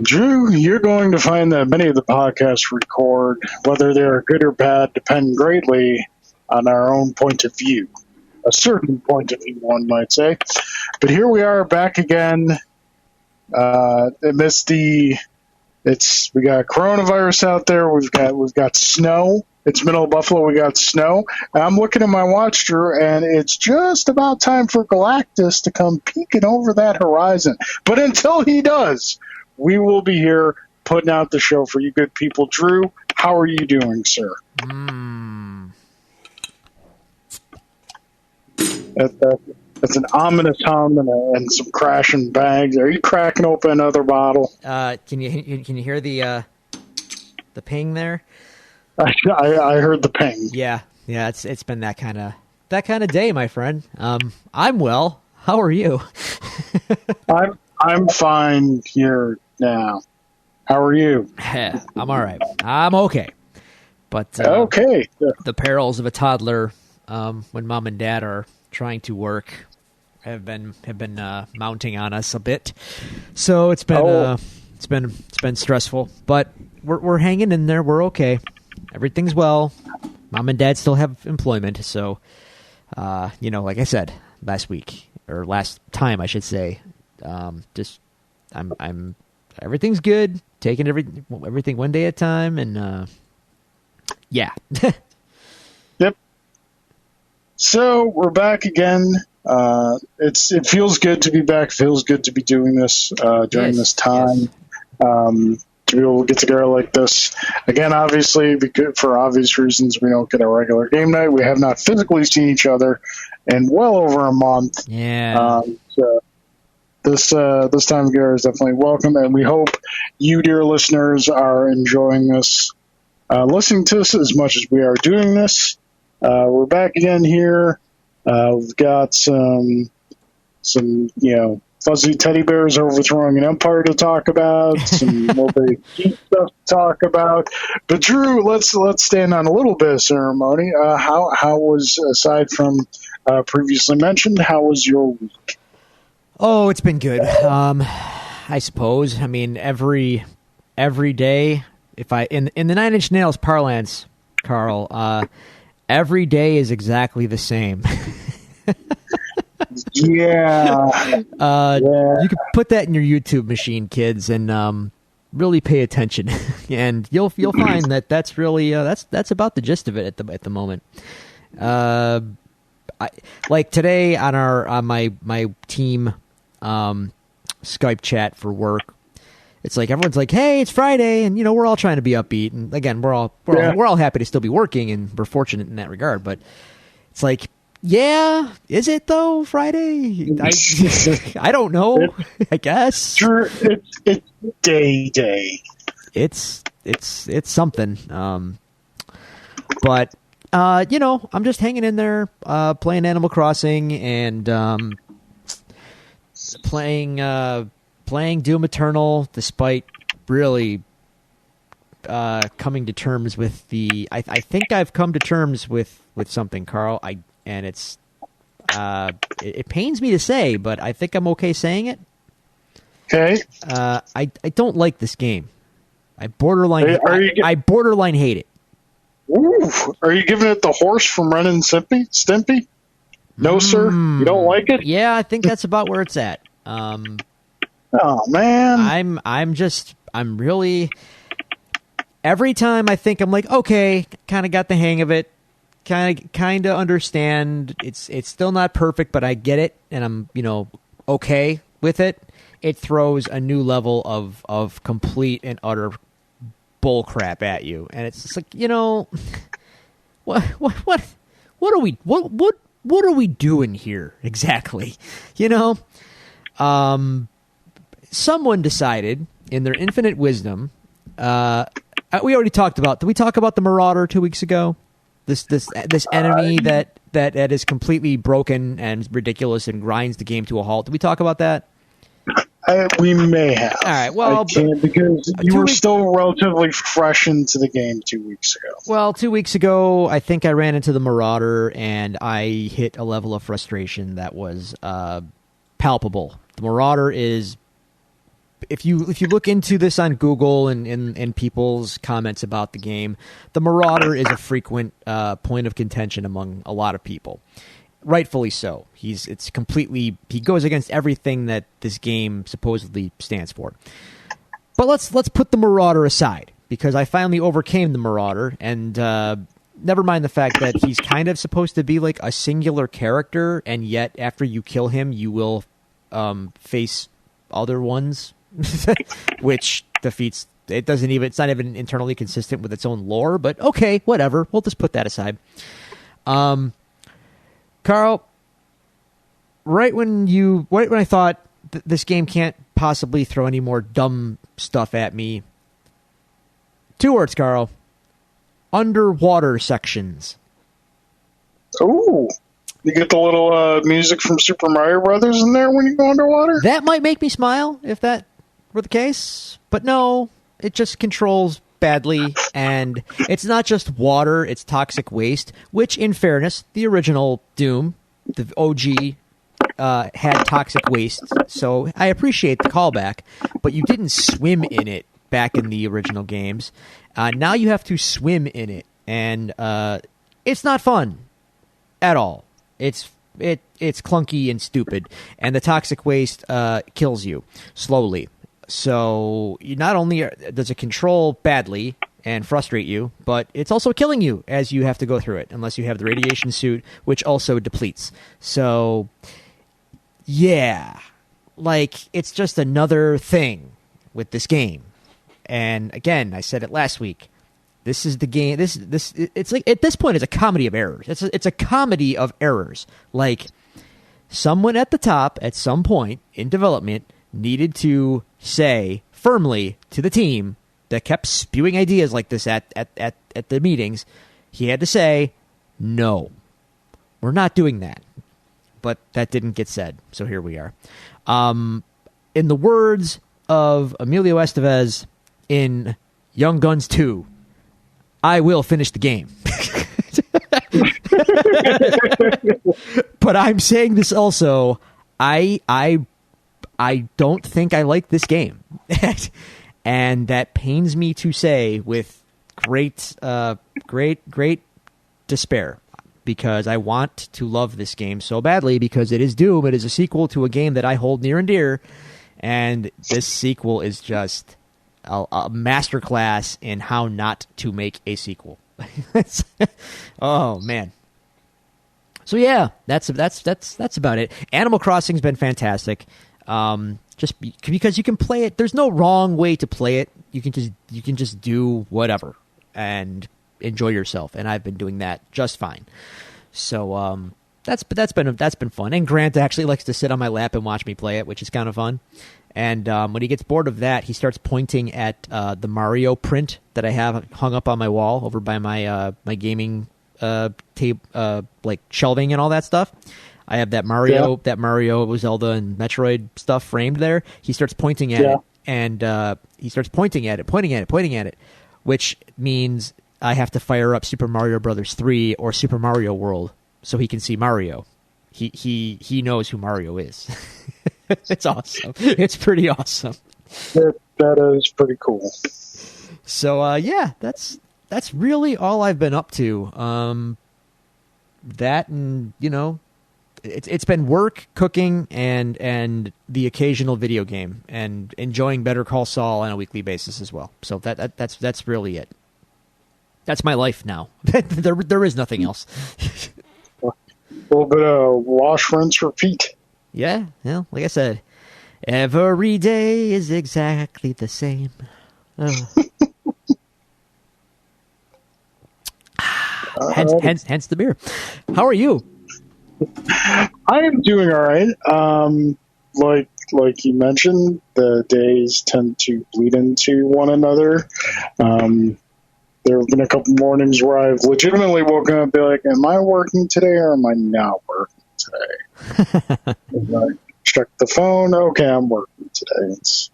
Drew, you're going to find that many of the podcasts we record, whether they're good or bad, depend greatly on our own point of view. A certain point of view, one might say. But here we are back again. Amidst we got coronavirus out there. We've got snow. It's middle of Buffalo. We got snow. And I'm looking at my watch, Drew, and it's just about time for Galactus to come peeking over that horizon. But until he does, we will be here putting out the show for you good people. Drew, how are you doing, sir? That's an ominous hum and some crashing bags. Are you cracking open another bottle? Can you hear the ping there? I heard the ping. Yeah. It's been that kind of day, my friend. I'm well. How are you? I'm fine here now. How are you? I'm all right. I'm okay. But okay. The perils of a toddler when mom and dad are trying to work have been mounting on us a bit. So it's been stressful, but we're hanging in there. We're okay. Everything's well. Mom and dad still have employment, so like I said last time I should say, I'm everything's good. Taking everything one day at a time, and yeah. Yep. So we're back again. It feels good to be back. It feels good to be doing this during this time. Yes. To be able to get together like this again. Obviously, because for obvious reasons, we don't get a regular game night. We have not physically seen each other in well over a month. Yeah. So this time of year is definitely welcome, and we hope you, dear listeners, are enjoying this, listening to us as much as we are doing this. We're back again here. We've got some fuzzy teddy bears overthrowing an empire to talk about, some little bit of geek stuff to talk about. But Drew, let's stand on a little bit of ceremony. How was, aside from previously mentioned, how was your week? Oh, it's been good. I suppose. I mean, every day, if I in the Nine Inch Nails parlance, Carl, every day is exactly the same. Yeah. You can put that in your YouTube machine, kids, and really pay attention, and you'll find that that's really that's about the gist of it at the moment. Like today on my team Skype chat for work, it's like everyone's like, "Hey, it's Friday," and we're all trying to be upbeat, and again, we're all happy to still be working, and we're fortunate in that regard. But it's like, yeah, is it though Friday? I don't know. I guess. Sure, it's day. It's something. But I'm just hanging in there, playing Animal Crossing and playing Doom Eternal, despite really coming to terms with the. I think I've come to terms with something, Carl. And it's it pains me to say, but I think I'm okay saying it. Okay. I don't like this game. I borderline hate it. Ooh, are you giving it the horse from Ren and Stimpy? No, sir. You don't like it? Yeah, I think that's about where it's at. Oh man. I'm really. Every time I think I'm like, okay, kind of got the hang of it. Kind of understand. It's still not perfect, but I get it, and I'm okay with it. It throws a new level of complete and utter bull crap at you, and it's just like what are we doing here exactly? Someone decided in their infinite wisdom. We already talked about. Did we talk about the Marauder 2 weeks ago? This enemy that is completely broken and ridiculous and grinds the game to a halt. Did we talk about that? We may have. All right. Well, because you were still relatively fresh into the game 2 weeks ago. Well, 2 weeks ago, I think I ran into the Marauder and I hit a level of frustration that was palpable. The Marauder is if you look into this on Google and people's comments about the game, the Marauder is a frequent point of contention among a lot of people. Rightfully so. He goes against everything that this game supposedly stands for. But let's put the Marauder aside, because I finally overcame the Marauder, and never mind the fact that he's kind of supposed to be like a singular character, and yet after you kill him, you will face other ones, which defeats. It's not even internally consistent with its own lore. But okay, whatever. We'll just put that aside. Carl, right when I thought this game can't possibly throw any more dumb stuff at me. 2 words, Carl. Underwater sections. Ooh. You get the little music from Super Mario Brothers in there when you go underwater? That might make me smile if that were the case. But no, it just controls badly. And it's not just water, it's toxic waste, which, in fairness, the original Doom, the OG, had toxic waste. So I appreciate the callback, but you didn't swim in it back in the original games. Now you have to swim in it, and it's not fun at all. It's clunky and stupid, and the toxic waste kills you slowly. So not only does it control badly and frustrate you, but it's also killing you as you have to go through it, unless you have the radiation suit, which also depletes. So yeah, like, it's just another thing with this game. And again, I said it last week. This is the game. It's like, at this point, it's a comedy of errors. It's a comedy of errors. Like, someone at the top at some point in development needed to say firmly to the team that kept spewing ideas like this at the meetings. He had to say, no, we're not doing that. But that didn't get said, so here we are. In the words of Emilio Estevez in Young Guns 2, I will finish the game. But I'm saying this also, I don't think I like this game. And that pains me to say with great despair, because I want to love this game so badly, because it is Doom. It is a sequel to a game that I hold near and dear, and this sequel is just a masterclass in how not to make a sequel. Oh man. So yeah, that's about it. Animal Crossing's been fantastic. Just because you can play it, there's no wrong way to play it. You can just do whatever and enjoy yourself, and I've been doing that just fine. So that's been fun. And Grant actually likes to sit on my lap and watch me play it, which is kind of fun. And when he gets bored of that, he starts pointing at the Mario print that I have hung up on my wall over by my my gaming tape, like shelving and all that stuff. I have that Mario, Zelda, and Metroid stuff framed there. He starts pointing at it, and he starts pointing at it, which means I have to fire up Super Mario Brothers 3 or Super Mario World so he can see Mario. He knows who Mario is. It's awesome. It's pretty awesome. That is pretty cool. So yeah, that's really all I've been up to. That, and it's been work, cooking, and the occasional video game, and enjoying Better Call Saul on a weekly basis as well. So that's really it. That's my life now. There is nothing else. A little bit of wash, rinse, repeat. Yeah, like I said, every day is exactly the same. Hence the beer. How are you? I am doing all right. Like you mentioned, the days tend to bleed into one another. There have been a couple mornings where I've legitimately woken up and be like, am I working today or am I not working today? I check the phone. Okay, I'm working today. Let's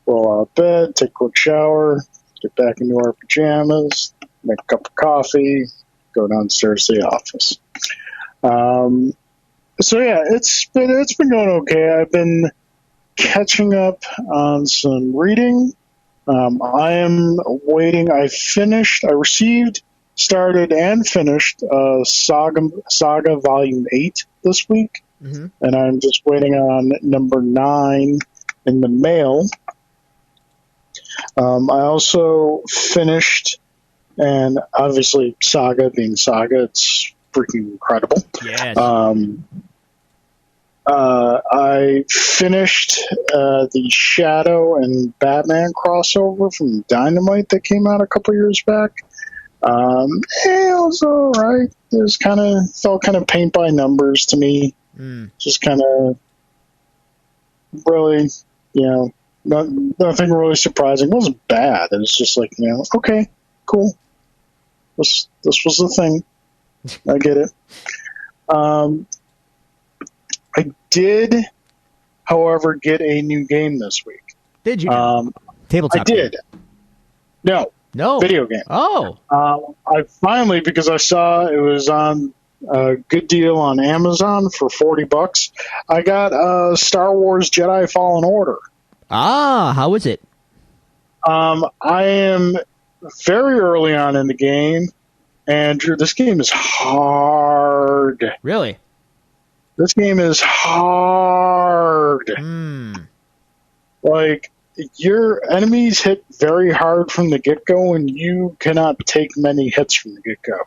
roll out of bed, take a quick shower, get back into our pajamas, make a cup of coffee, go downstairs to the office. So yeah, it's been going okay. I've been catching up on some reading. I am waiting. Started, and finished Saga Volume 8 this week, and I'm just waiting on number 9 in the mail. I also finished, and obviously Saga being Saga, it's freaking incredible. Yes. I finished the Shadow and Batman crossover from Dynamite that came out a couple years back. It was all right. It was felt kind of paint by numbers to me. Just kind of really, nothing really surprising. It wasn't bad. It was just like, okay, cool. This was the thing. I get it. I did, however, get a new game this week. Did you? Tabletop. I did. No. Video game. Oh. I finally, because I saw it was on a good deal on Amazon for $40, I got Star Wars Jedi Fallen Order. How is it? I am very early on in the game, and this game is hard. Really? This game is hard. Like, your enemies hit very hard from the get-go, and you cannot take many hits from the get-go.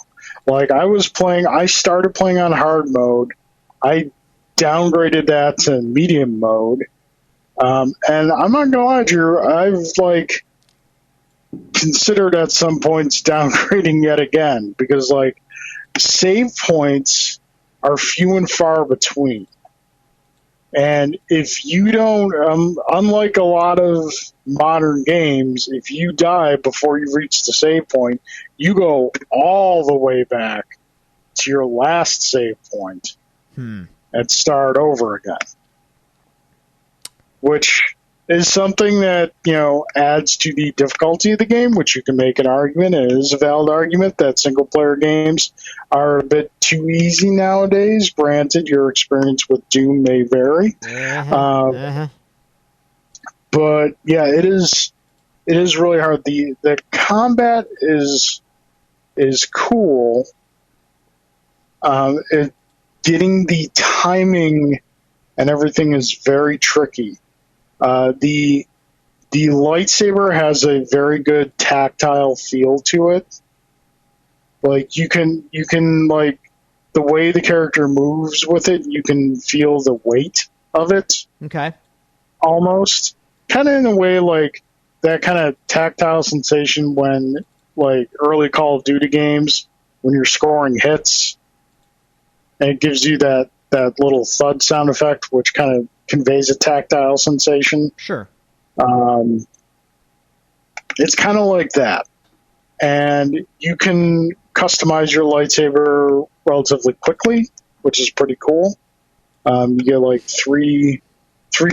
Like, I started playing on hard mode. I downgraded that to medium mode. And I'm not gonna lie to you, I've, considered at some points downgrading yet again, because, save points are few and far between. And if you don't, unlike a lot of modern games, if you die before you reach the save point, you go all the way back to your last save point and start over again. Which is something that, adds to the difficulty of the game, which you can make an argument, and it is a valid argument, that single-player games are a bit too easy nowadays. Granted, your experience with Doom may vary. But, yeah, it is really hard. The combat is cool. Getting the timing and everything is very tricky. The lightsaber has a very good tactile feel to it. Like, you can the way the character moves with it, you can feel the weight of it. Okay. Almost. Kind of in a way like that kind of tactile sensation when, early Call of Duty games, when you're scoring hits, and it gives you that little thud sound effect, which kind of conveys a tactile sensation. Sure. It's kind of like that. And you can customize your lightsaber relatively quickly, which is pretty cool. You get three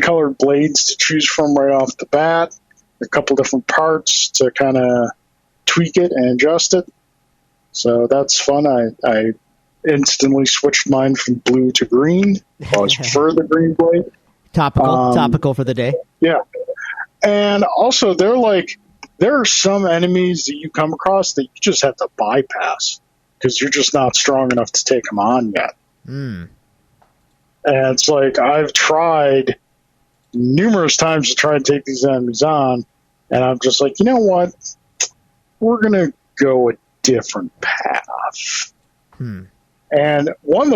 colored blades to choose from right off the bat, a couple different parts to kind of tweak it and adjust it. So that's fun. I instantly switched mine from blue to green. I always prefer the green blade. Topical for the day. Yeah. And also, there are some enemies that you come across that you just have to bypass because you're just not strong enough to take them on yet. And it's I've tried numerous times to try and take these enemies on, and I'm just you know what? We're going to go a different path. And one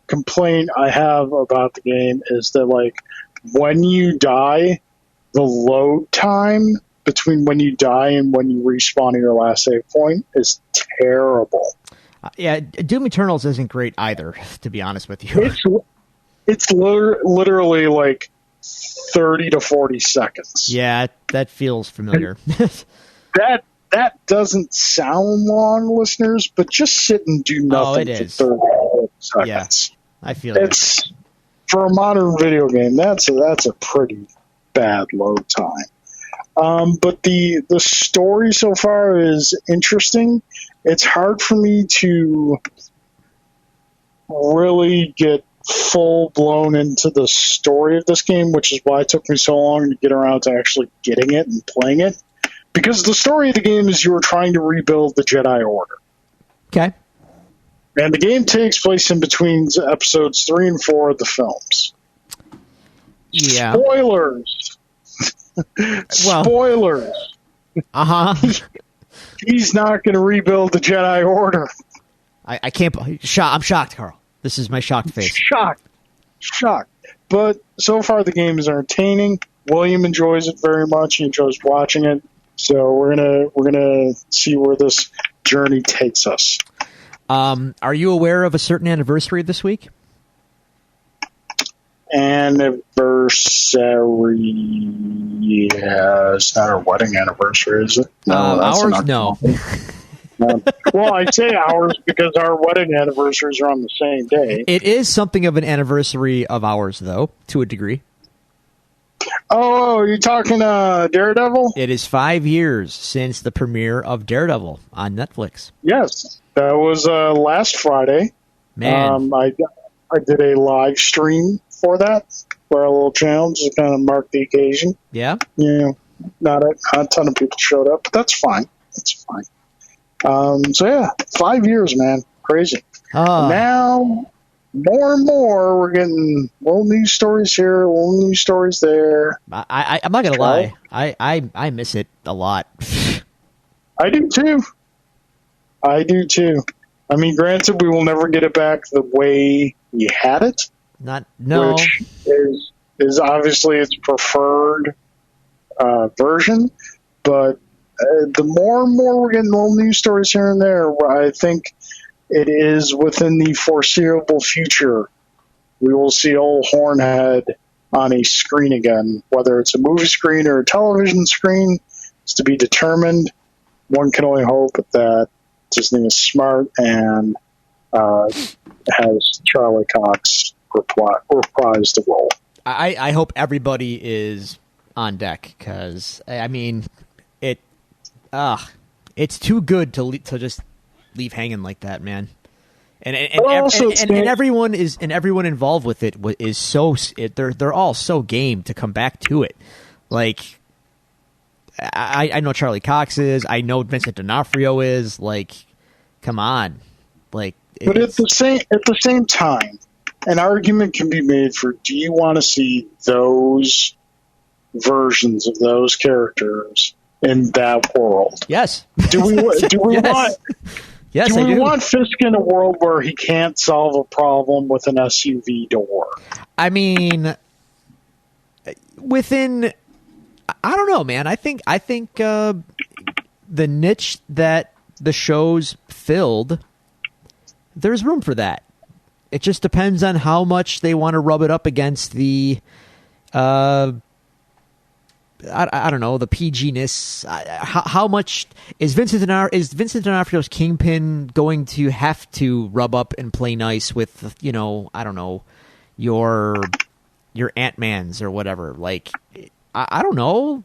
complaint I have about the game is that, when you die, the load time between when you die and when you respawn at your last save point is terrible. Yeah, Doom Eternals isn't great either, to be honest with you. It's literally 30 to 40 seconds. Yeah, that feels familiar. That doesn't sound long, listeners, but just sit and do nothing for 30 to 40 seconds. Yeah, I feel it's for a modern video game. That's a pretty bad load time. But the story so far is interesting. It's hard for me to really get full blown into the story of this game, which is why it took me so long to get around to actually getting it and playing it. Because the story of the game is you were trying to rebuild the Jedi Order. Okay. And the game takes place in between episodes 3 and 4 of the films. Yeah. Spoilers. Well, Spoilers. He's not going to rebuild the Jedi Order. I can't. I'm shocked, Carl. This is my shocked face. Shocked. But so far the game is entertaining. William enjoys it very much. He enjoys watching it. So we're gonna see where this journey takes us. Are you aware of a certain anniversary this week? Anniversary? Yeah, it's not our wedding anniversary, is it? No, ours, no. Well, I say ours because our wedding anniversaries are on the same day. It is something of an anniversary of ours, though, to a degree. Oh, you're talking Daredevil? It is 5 years since the premiere of Daredevil on Netflix. Yes, that was last Friday. Man. I did a live stream for that, for our little channel, just to kind of mark the occasion. Yeah? Yeah, not a ton of people showed up, but that's fine. That's fine. So yeah, 5 years, man. Crazy. Now, more and more, we're getting little news stories here, little news stories there. I'm not going to lie. I miss it a lot. I do too. I mean, granted, we will never get it back the way we had it. No. Which is obviously its preferred version. But the more and more we're getting little news stories here and there, I think it is within the foreseeable future we will see old Hornhead on a screen again. Whether it's a movie screen or a television screen, it's to be determined. One can only hope that Disney is smart and has Charlie Cox reprise the role. I hope everybody is on deck because, I mean, it's too good to just leave hanging like that, man. And everyone involved with it is so they're all so game to come back to it. Like I know Charlie Cox is, I know Vincent D'Onofrio is. Like, come on, like. But at the same time, an argument can be made for: do you want to see those versions of those characters in that world? Yes. Do we yes. want? Yes, do I we do. want Fisk in a world where he can't solve a problem with an SUV door? I mean, I don't know, man. I think the niche that the show's filled, there's room for that. It just depends on how much they want to rub it up against the, I don't know, the PG-ness. How much is Vincent D'Onofrio's Kingpin going to have to rub up and play nice with, I don't know, your Ant-Mans or whatever? Like, I don't know.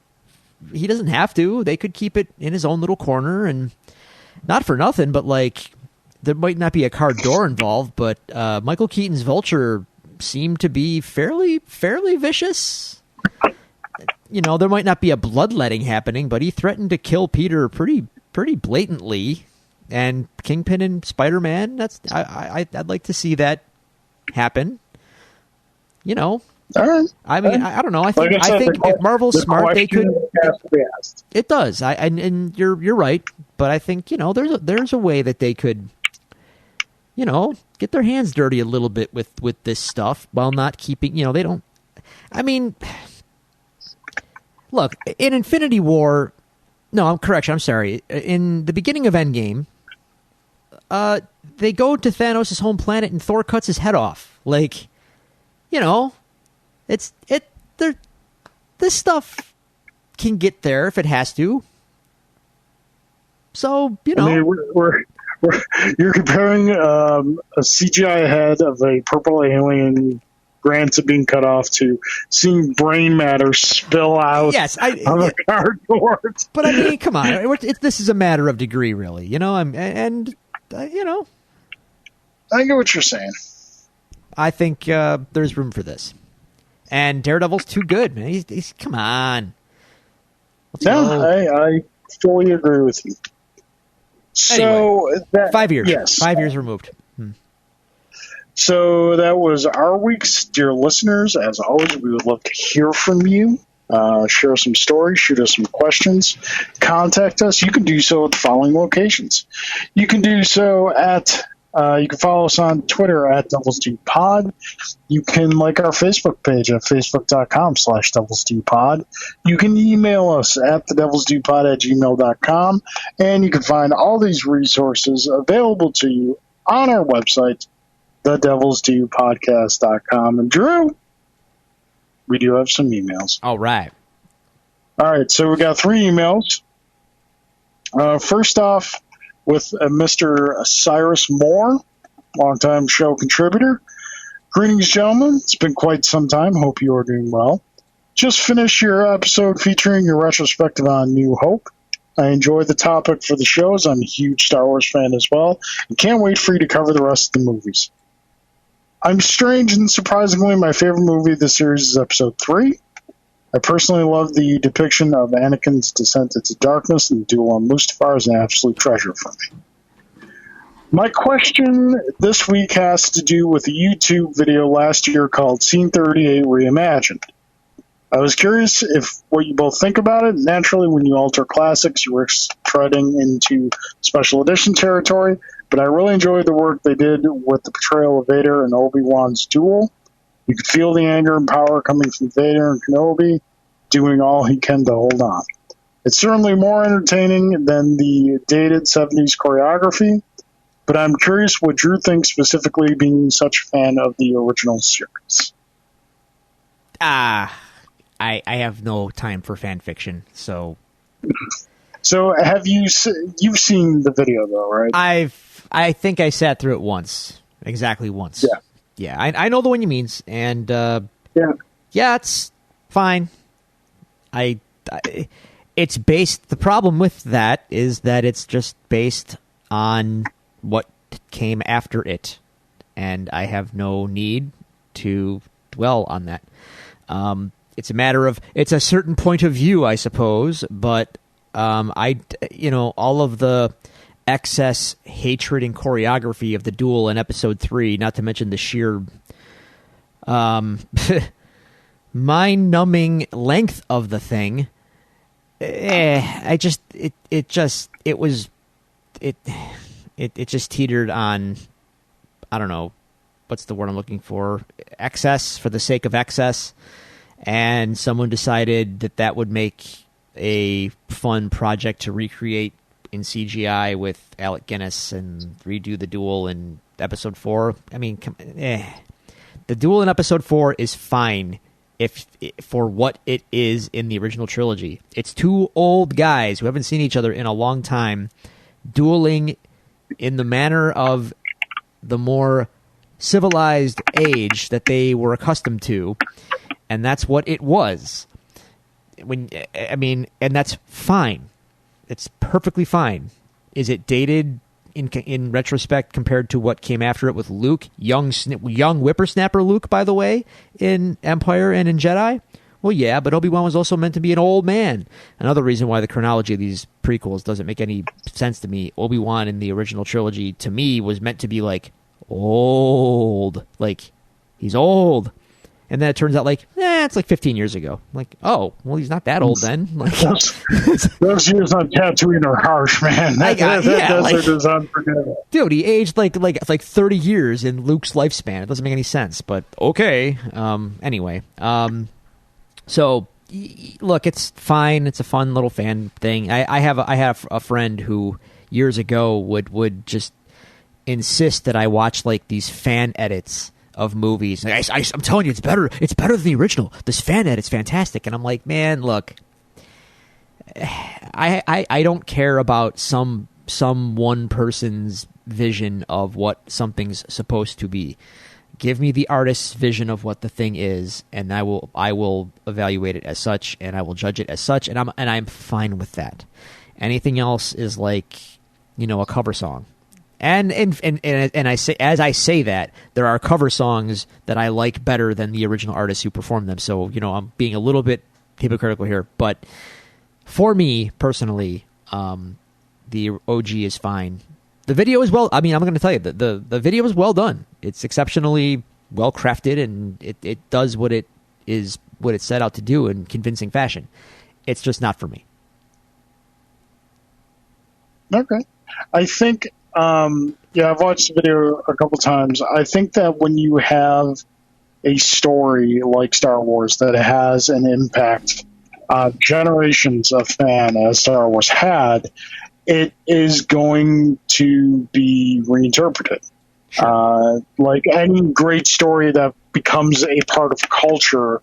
He doesn't have to. They could keep it in his own little corner, and not for nothing, but like, there might not be a car door involved, but Michael Keaton's Vulture seemed to be fairly vicious. There might not be a bloodletting happening, but he threatened to kill Peter pretty blatantly. And Kingpin and Spider-Man, I'd like to see that happen. All right. I mean, I don't know. I think if Marvel's smart, they could. It does. And you're right, but I think there's a way that they could, get their hands dirty a little bit with this stuff while not keeping. They don't. I mean, look, in Infinity War. No, I'm sorry. In the beginning of Endgame, they go to Thanos' home planet and Thor cuts his head off. Like, this stuff can get there if it has to. So, I mean, you're comparing a CGI head of a purple alien granted being cut off to seeing brain matter spill out on the cardboard. But I mean, come on, this is a matter of degree, really. I get what you're saying. I think there's room for this. And Daredevil's too good, man. He's come on. I fully agree with you. So anyway, 5 years. Yes. 5 years removed. So that was our week's, dear listeners. As always, we would love to hear from you. Share some stories, shoot us some questions, contact us. You can do so at the following locations. You can do so you can follow us on Twitter at DevilsDuePod. You can like our Facebook page at facebook.com/DevilsDuePod. You can email us at thedevilsdupod@gmail.com. And you can find all these resources available to you on our website, thedevilsdupodcast.com. And Drew, we do have some emails. All right, so we got 3 emails. First off, with Mr. Cyrus Moore, longtime show contributor. Greetings, gentlemen. It's been quite some time. Hope you are doing well. Just finished your episode featuring your retrospective on New Hope. I enjoyed the topic for the shows. I'm a huge Star Wars fan as well, and can't wait for you to cover the rest of the movies. I'm strange and surprisingly, my favorite movie of the series is Episode 3. I personally love the depiction of Anakin's descent into darkness, and the duel on Mustafar is an absolute treasure for me. My question this week has to do with a YouTube video last year called Scene 38 Reimagined. I was curious what you both think about it. Naturally, when you alter classics, you were treading into special edition territory, but I really enjoyed the work they did with the portrayal of Vader and Obi-Wan's duel. You could feel the anger and power coming from Vader and Kenobi, doing all he can to hold on. It's certainly more entertaining than the dated 70s choreography, but I'm curious what Drew thinks, specifically being such a fan of the original series. I have no time for fan fiction, so... So have you've seen the video, though, right? I think I sat through it once. Exactly once. Yeah. Yeah, I know the one you mean, and yeah, it's fine. It's based. The problem with that is that it's just based on what came after it, and I have no need to dwell on that. It's a matter of it's a certain point of view, I suppose, but all of the excess hatred and choreography of the duel in Episode 3, not to mention the sheer mind-numbing length of the thing. It just teetered on, I don't know, what's the word I'm looking for? Excess for the sake of excess. And someone decided that would make a fun project to recreate in CGI with Alec Guinness and redo the duel in Episode 4. I mean, the duel in Episode 4 is fine for what it is in the original trilogy. It's 2 old guys who haven't seen each other in a long time dueling in the manner of the more civilized age that they were accustomed to, and that's what it was. And that's fine. It's perfectly fine. Is it dated in retrospect compared to what came after it with Luke, young whippersnapper Luke, by the way, in Empire and in Jedi? Well, yeah, but Obi-Wan was also meant to be an old man. Another reason why the chronology of these prequels doesn't make any sense to me. Obi-Wan in the original trilogy, to me, was meant to be, like, old. Like, he's old. And then it turns out, like, it's like 15 years ago. Like, oh, well, he's not that old then. Like, those years on Tatooine are harsh, man. Those are unforgettable. Dude, he aged like 30 years in Luke's lifespan. It doesn't make any sense, but okay. Anyway, so look, it's fine. It's a fun little fan thing. I have a friend who years ago would just insist that I watch like these fan edits of movies. I'm telling you, it's better. It's better than the original. This fan edit's fantastic. And I'm like, man, look, I don't care about some one person's vision of what something's supposed to be. Give me the artist's vision of what the thing is, and I will evaluate it as such, and I will judge it as such, and I'm fine with that. Anything else is like, a cover song. And I say, as I say that, there are cover songs that I like better than the original artists who performed them. So, I'm being a little bit hypocritical here, but for me personally, the OG is fine. The video is I'm going to tell you that the video is well done. It's exceptionally well crafted, and it does what it set out to do in convincing fashion. It's just not for me. Okay. I think, I've watched the video a couple times. I think that when you have a story like Star Wars that has an impact, generations of fan as Star Wars had, it is going to be reinterpreted. Sure. Like any great story that becomes a part of culture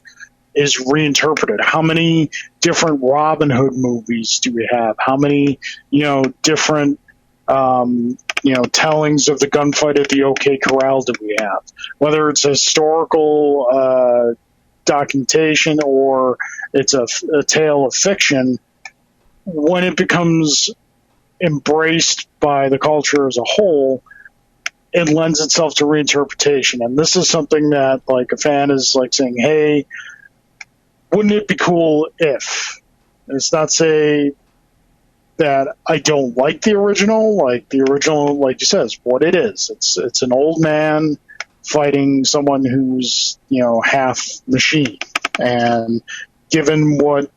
is reinterpreted. How many different Robin Hood movies do we have? How many, different, tellings of the gunfight at the OK Corral do we have? Whether it's historical documentation or it's a tale of fiction, when it becomes embraced by the culture as a whole, it lends itself to reinterpretation. And this is something that, like, a fan is like saying, hey, wouldn't it be cool if? And it's not say that I don't like the original. Like, the original, like you said, is what it is. It's an old man fighting someone who's, half machine. And given what,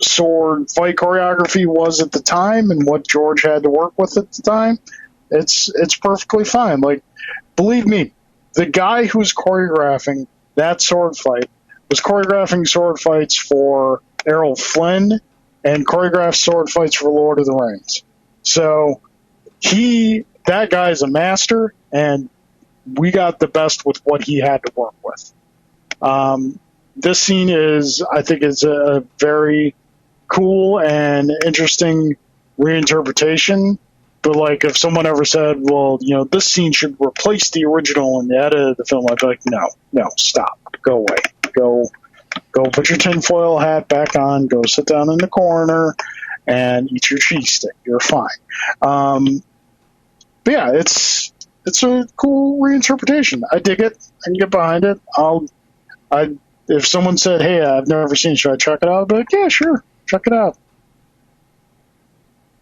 sword fight choreography was at the time and what George had to work with at the time, it's perfectly fine. Like, believe me, the guy who's choreographing that sword fight was choreographing sword fights for Errol Flynn and choreographed sword fights for Lord of the Rings. So that guy's a master, and we got the best with what he had to work with. This scene I think is a very cool and interesting reinterpretation. But, like, if someone ever said, well, this scene should replace the original in the edit of the film, I'd be like, no, stop. Go away. Go put your tinfoil hat back on. Go sit down in the corner and eat your cheese stick. You're fine. But, yeah, it's a cool reinterpretation. I dig it. I can get behind it. If someone said, hey, I've never seen it, should I check it out? I'd be like, yeah, sure. Check it out.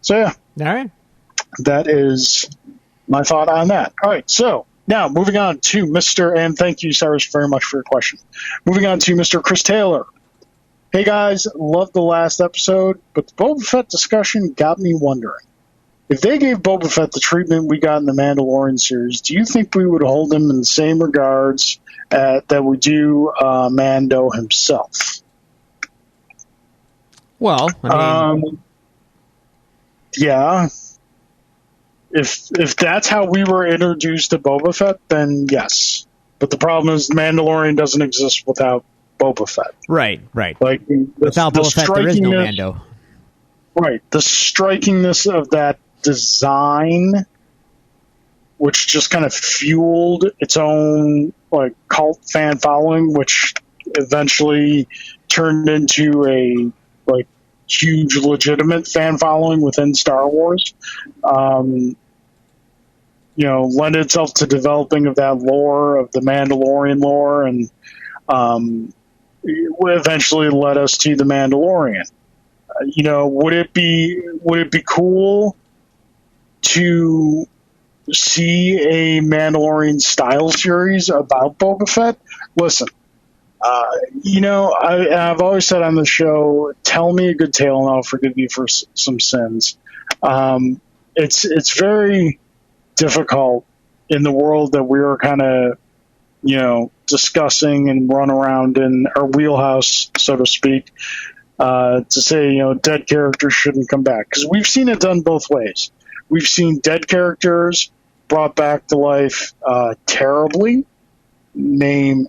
So, yeah. All right. That is my thought on that. All right, so now moving on to Mr. And thank you, Cyrus, very much for your question. Moving on to Mr. Chris Taylor. Hey, guys, loved the last episode, but the Boba Fett discussion got me wondering. If they gave Boba Fett the treatment we got in the Mandalorian series, do you think we would hold him in the same regards that we do Mando himself? Well, I mean... yeah. If that's how we were introduced to Boba Fett, then yes. But the problem is Mandalorian doesn't exist without Boba Fett. Right. Like without Boba Fett, there is no Mando. Right. The strikingness of that design, which just kind of fueled its own cult fan following, which eventually turned into a huge legitimate fan following within Star Wars, lend itself to developing of that lore, of the Mandalorian lore, and eventually led us to the Mandalorian. Would it be cool to see a Mandalorian style series about Boba Fett? Listen, I've always said on the show, tell me a good tale and I'll forgive you for some sins. It's very difficult in the world that we are kind of, discussing and run around in our wheelhouse, so to speak, to say, dead characters shouldn't come back. Because we've seen it done both ways. We've seen dead characters brought back to life terribly. Name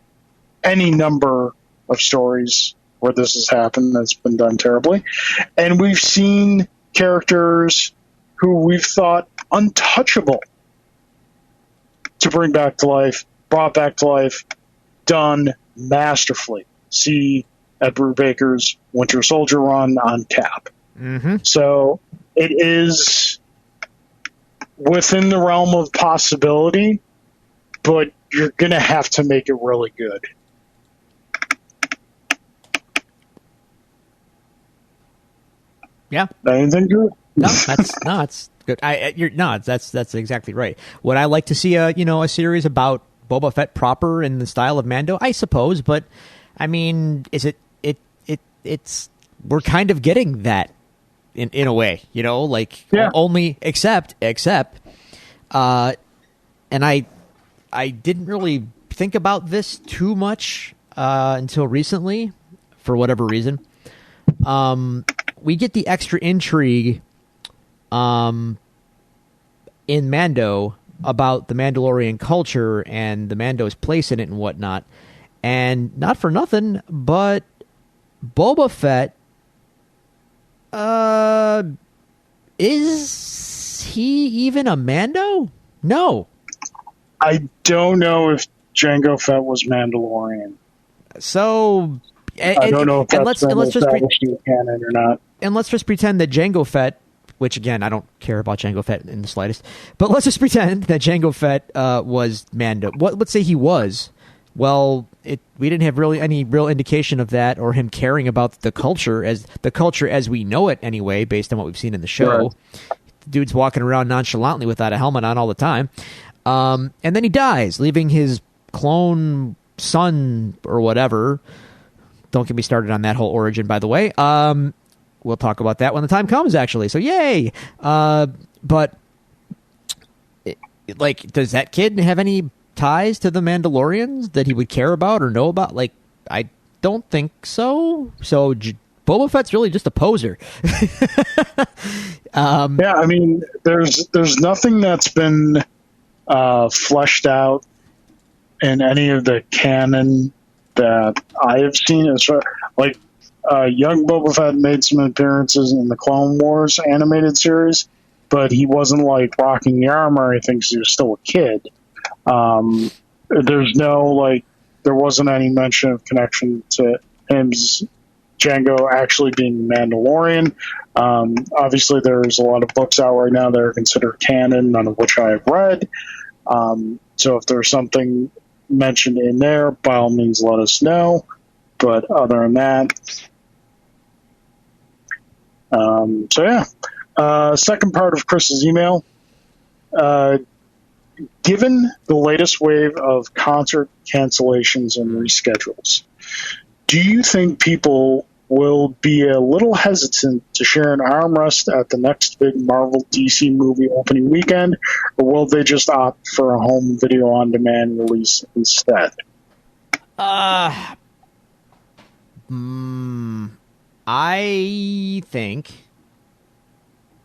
any number of stories where this has happened that's been done terribly. And we've seen characters who we've thought untouchable to bring back to life, brought back to life, done masterfully. See Ed Brubaker's Winter Soldier run on Cap. Mm-hmm. So it is within the realm of possibility, but you're going to have to make it really good. Yeah. Anything good? That's good. That's exactly right. Would I like to see a series about Boba Fett proper in the style of Mando? I suppose, but I mean, is it's we're kind of getting that in a way, like only except and I didn't really think about this too much until recently for whatever reason. We get the extra intrigue in Mando about the Mandalorian culture and the Mando's place in it and whatnot. And not for nothing, but Boba Fett, is he even a Mando? No. I don't know if Jango Fett was Mandalorian. So... I don't know if that's established in canon or not. And let's just pretend that Jango Fett, which again, I don't care about Jango Fett in the slightest, but let's just pretend that Jango Fett was Mando. Let's say he was. Well, we didn't have really any real indication of that or him caring about the culture as we know it anyway, based on what we've seen in the show. Right. The dude's walking around nonchalantly without a helmet on all the time. And then he dies, leaving his clone son or whatever. Don't get me started on that whole origin, by the way. We'll talk about that when the time comes, actually. So, yay! But, does that kid have any ties to the Mandalorians that he would care about or know about? I don't think so. So, Boba Fett's really just a poser. Yeah, I mean, there's nothing that's been fleshed out in any of the canon that I have seen. As far, young Boba Fett made some appearances in the Clone Wars animated series, but he wasn't rocking the armor or anything because he was still a kid. There's there wasn't any mention of connection to him's Jango actually being Mandalorian. Obviously, there's a lot of books out right now that are considered canon, none of which I have read. So if there's something mentioned in there, by all means let us know. But other than that, second part of Chris's email. Given the latest wave of concert cancellations and reschedules, do you think people will be a little hesitant to share an armrest at the next big Marvel DC movie opening weekend, or will they just opt for a home video on demand release instead? I think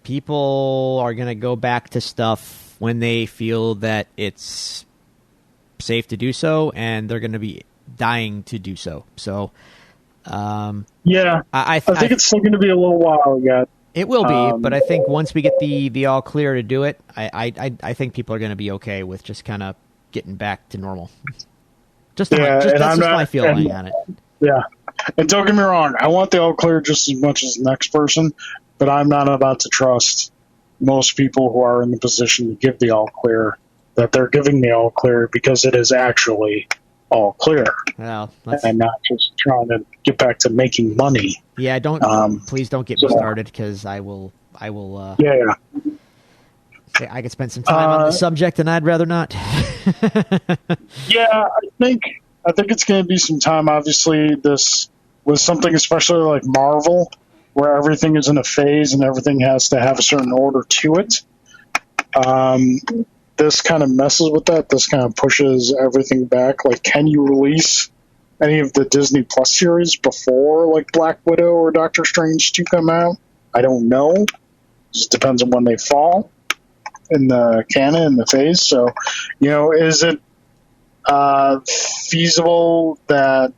people are going to go back to stuff when they feel that it's safe to do so, and they're going to be dying to do so. So, yeah, I think it's still going to be a little while yet. It will be, but I think once we get the all clear to do it, I think people are going to be okay with just kind of getting back to normal. That's just my feeling on it. Yeah, and don't get me wrong, I want the all clear just as much as the next person, but I'm not about to trust most people who are in the position to give the all clear that they're giving the all clear because it is actually all clear, well, and not just trying to get back to making money. Yeah, please don't get me started because I will. Yeah. I could spend some time on the subject, and I'd rather not. Yeah, I think it's going to be some time. Obviously, this was something, especially like Marvel, where everything is in a phase and everything has to have a certain order to it. This kind of messes with that. This kind of pushes everything back. Can you release any of the Disney Plus series before Black Widow or Doctor Strange 2 come out? I don't know. Just depends on when they fall in the canon, in the phase. So, is it feasible that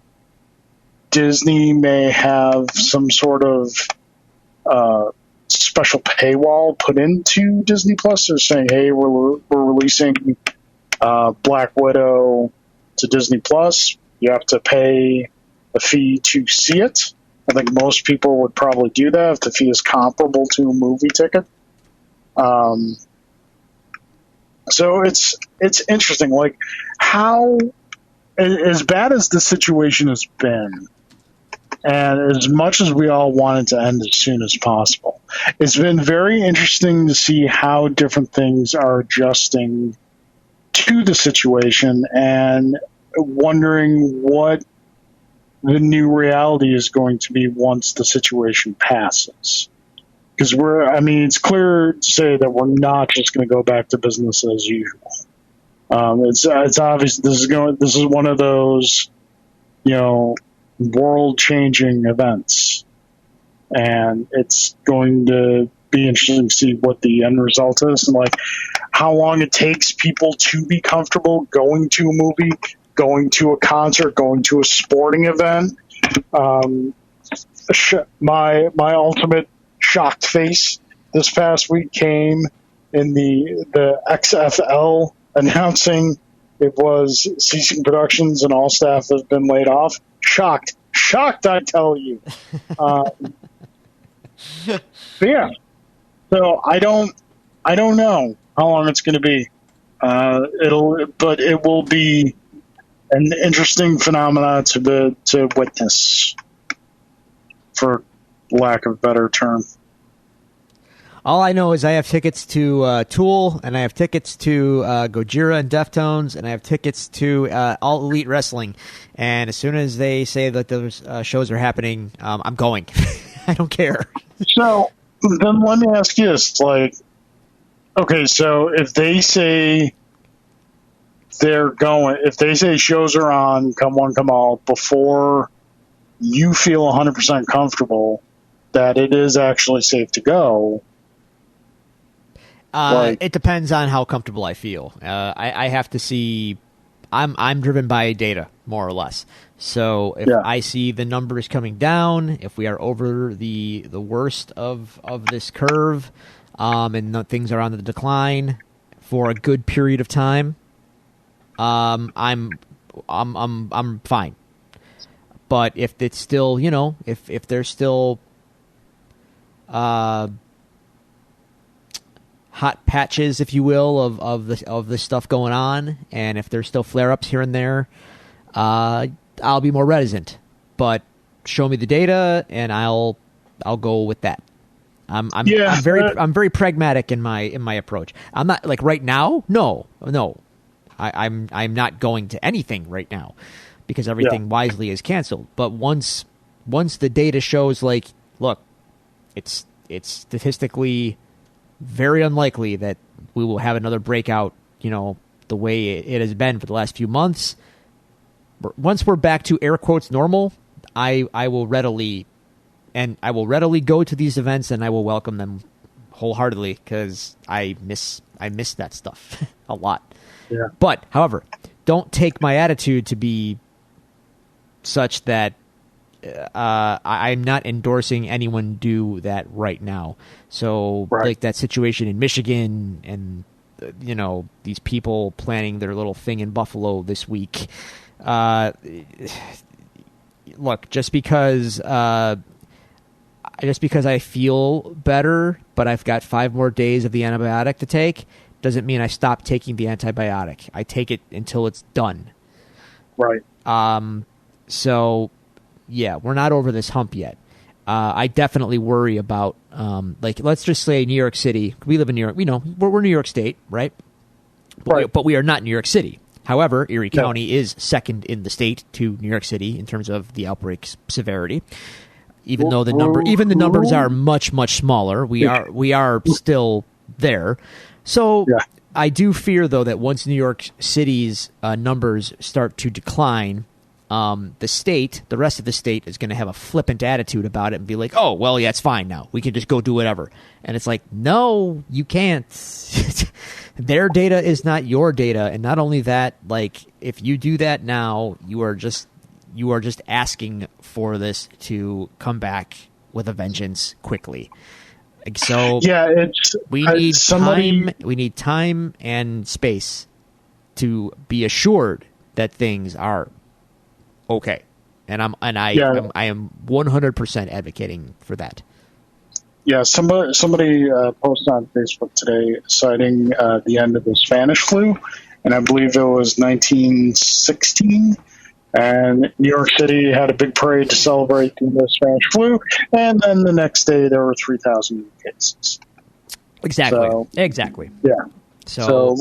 Disney may have some sort of special paywall put into Disney Plus? They're saying, hey, we're releasing Black Widow to Disney Plus. You have to pay a fee to see it. I think most people would probably do that if the fee is comparable to a movie ticket. So it's interesting, like how as bad as the situation has been, and as much as we all want it to end as soon as possible, it's been very interesting to see how different things are adjusting to the situation and wondering what the new reality is going to be once the situation passes. Because it's clear to say that we're not just going to go back to business as usual. It's obvious this is one of those, world changing events, and it's going to be interesting to see what the end result is and like how long it takes people to be comfortable going to a movie, going to a concert, going to a sporting event. My ultimate shocked face this past week came in the XFL announcing it was ceasing productions and all staff has been laid off. Shocked, I tell you. But yeah, so I don't know how long it's going to be. But it will be an interesting phenomena to witness, for lack of a better term. All I know is I have tickets to Tool, and I have tickets to Gojira and Deftones, and I have tickets to All Elite Wrestling. And as soon as they say that those shows are happening, I'm going. I don't care. So then let me ask you this: okay, so if they say if they say shows are on, come one, come all, before you feel 100% comfortable that it is actually safe to go. It depends on how comfortable I feel. I have to see. I'm driven by data, more or less. So if I see the numbers coming down, if we are over the worst of this curve, and things are on the decline for a good period of time, I'm fine. But if it's still, if there's still hot patches, if you will, of the stuff going on, and if there's still flare-ups here and there, I'll be more reticent. But show me the data, and I'll go with that. I'm very pragmatic in my approach. I'm not like right now. No. I'm not going to anything right now because everything wisely is canceled. But once the data shows, like, look, it's statistically very unlikely that we will have another breakout, the way it has been for the last few months. Once we're back to air quotes normal, I will readily go to these events, and I will welcome them wholeheartedly because I miss that stuff a lot. Yeah. But, however, don't take my attitude to be such that I'm not endorsing anyone do that right now. So, like that situation in Michigan and, these people planning their little thing in Buffalo this week. Look, just because I feel better, but I've got 5 more days of the antibiotic to take, doesn't mean I stop taking the antibiotic. I take it until it's done. Right. So, yeah, we're not over this hump yet. I definitely worry about, let's just say New York City. We live in New York. We're New York State, right? But we are not New York City. However, Erie County is second in the state to New York City in terms of the outbreak severity. Even though the numbers are much, much smaller, we are still there. So I do fear, though, that once New York City's numbers start to decline, the rest of the state is going to have a flippant attitude about it and be like, oh, well, yeah, it's fine now. We can just go do whatever. And it's like, no, you can't. Their data is not your data. And not only that, like, if you do that now, you are just asking for this to come back with a vengeance quickly. So we need time and space to be assured that things are okay, and I am 100% advocating for that. Yeah, somebody posted on Facebook today citing the end of the Spanish flu, and I believe it was 1916. And New York City had a big parade to celebrate the Spanish flu, and then the next day there were 3,000 new cases. Exactly. So, exactly. Yeah. So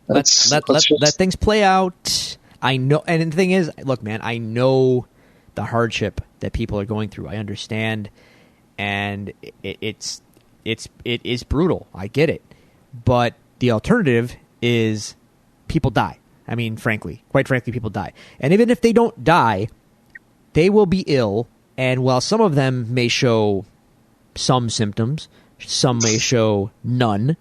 let things play out. I know, and the thing is, look, man, I know the hardship that people are going through. I understand, and it is brutal. I get it, but the alternative is people die. I mean, quite frankly, people die, and even if they don't die, they will be ill. And while some of them may show some symptoms, some may show none.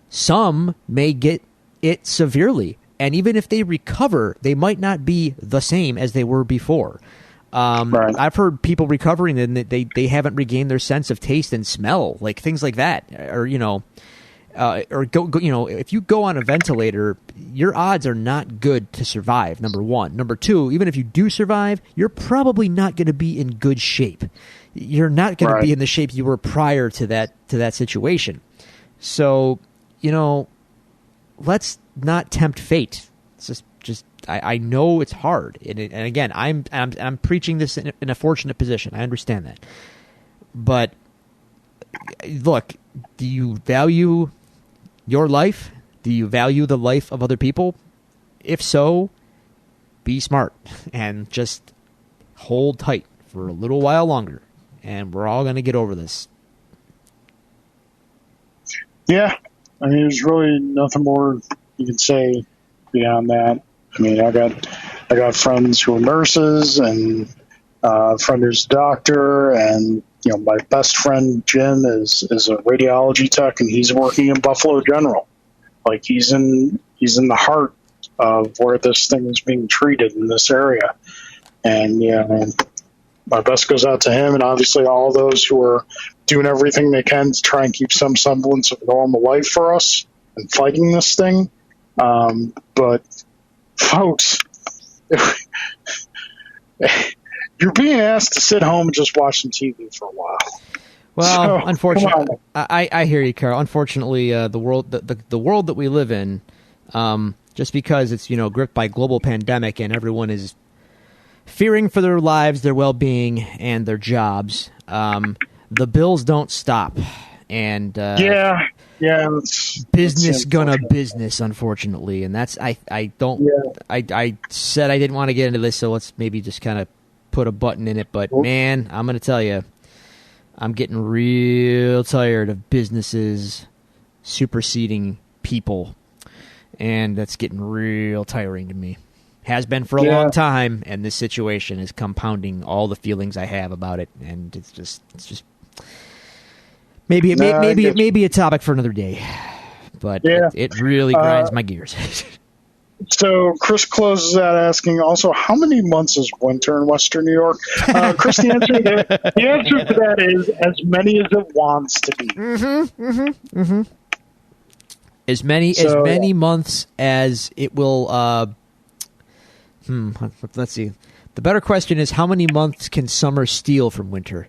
Some may get it severely, and even if they recover, they might not be the same as they were before. Right. I've heard people recovering and they haven't regained their sense of taste and smell, like things like that, or if you go on a ventilator, your odds are not good to survive. Number one. Number two, even if you do survive, you're probably not going to be in good shape. You're not going to be in the shape you were prior to that situation. So, let's not tempt fate. It's just I know it's hard, and again, I'm preaching this in a fortunate position. I understand that, but look, do you value your life? Do you value the life of other people? If so, be smart and just hold tight for a little while longer, and we're all going to get over this. Yeah, I mean, there's really nothing more you can say beyond that. I mean, I got friends who are nurses, and a friend who's a doctor, and my best friend Jim is a radiology tech, and he's working in Buffalo General. Like he's in the heart of where this thing is being treated in this area, and my best goes out to him, and obviously all those who are doing everything they can to try and keep some semblance of normal life for us and fighting this thing. But folks, you're being asked to sit home and just watch some TV for a while. Well, so, unfortunately, I hear you, Carl. Unfortunately, the world that we live in, just because it's gripped by global pandemic and everyone is fearing for their lives, their well-being, and their jobs, the bills don't stop, and business gonna business, unfortunately, and that's I said I didn't want to get into this, so let's maybe just kind of put a button in it. But man, I'm gonna tell you, I'm getting real tired of businesses superseding people, and that's getting real tiring to me. Has been for a long time, and this situation is compounding all the feelings I have about it, and it's just maybe a topic for another day, but it really grinds my gears. So Chris closes out asking also, how many months is winter in Western New York? Chris, the answer to that is as many as it wants to be. As many months as it will. Let's see. The better question is, how many months can summer steal from winter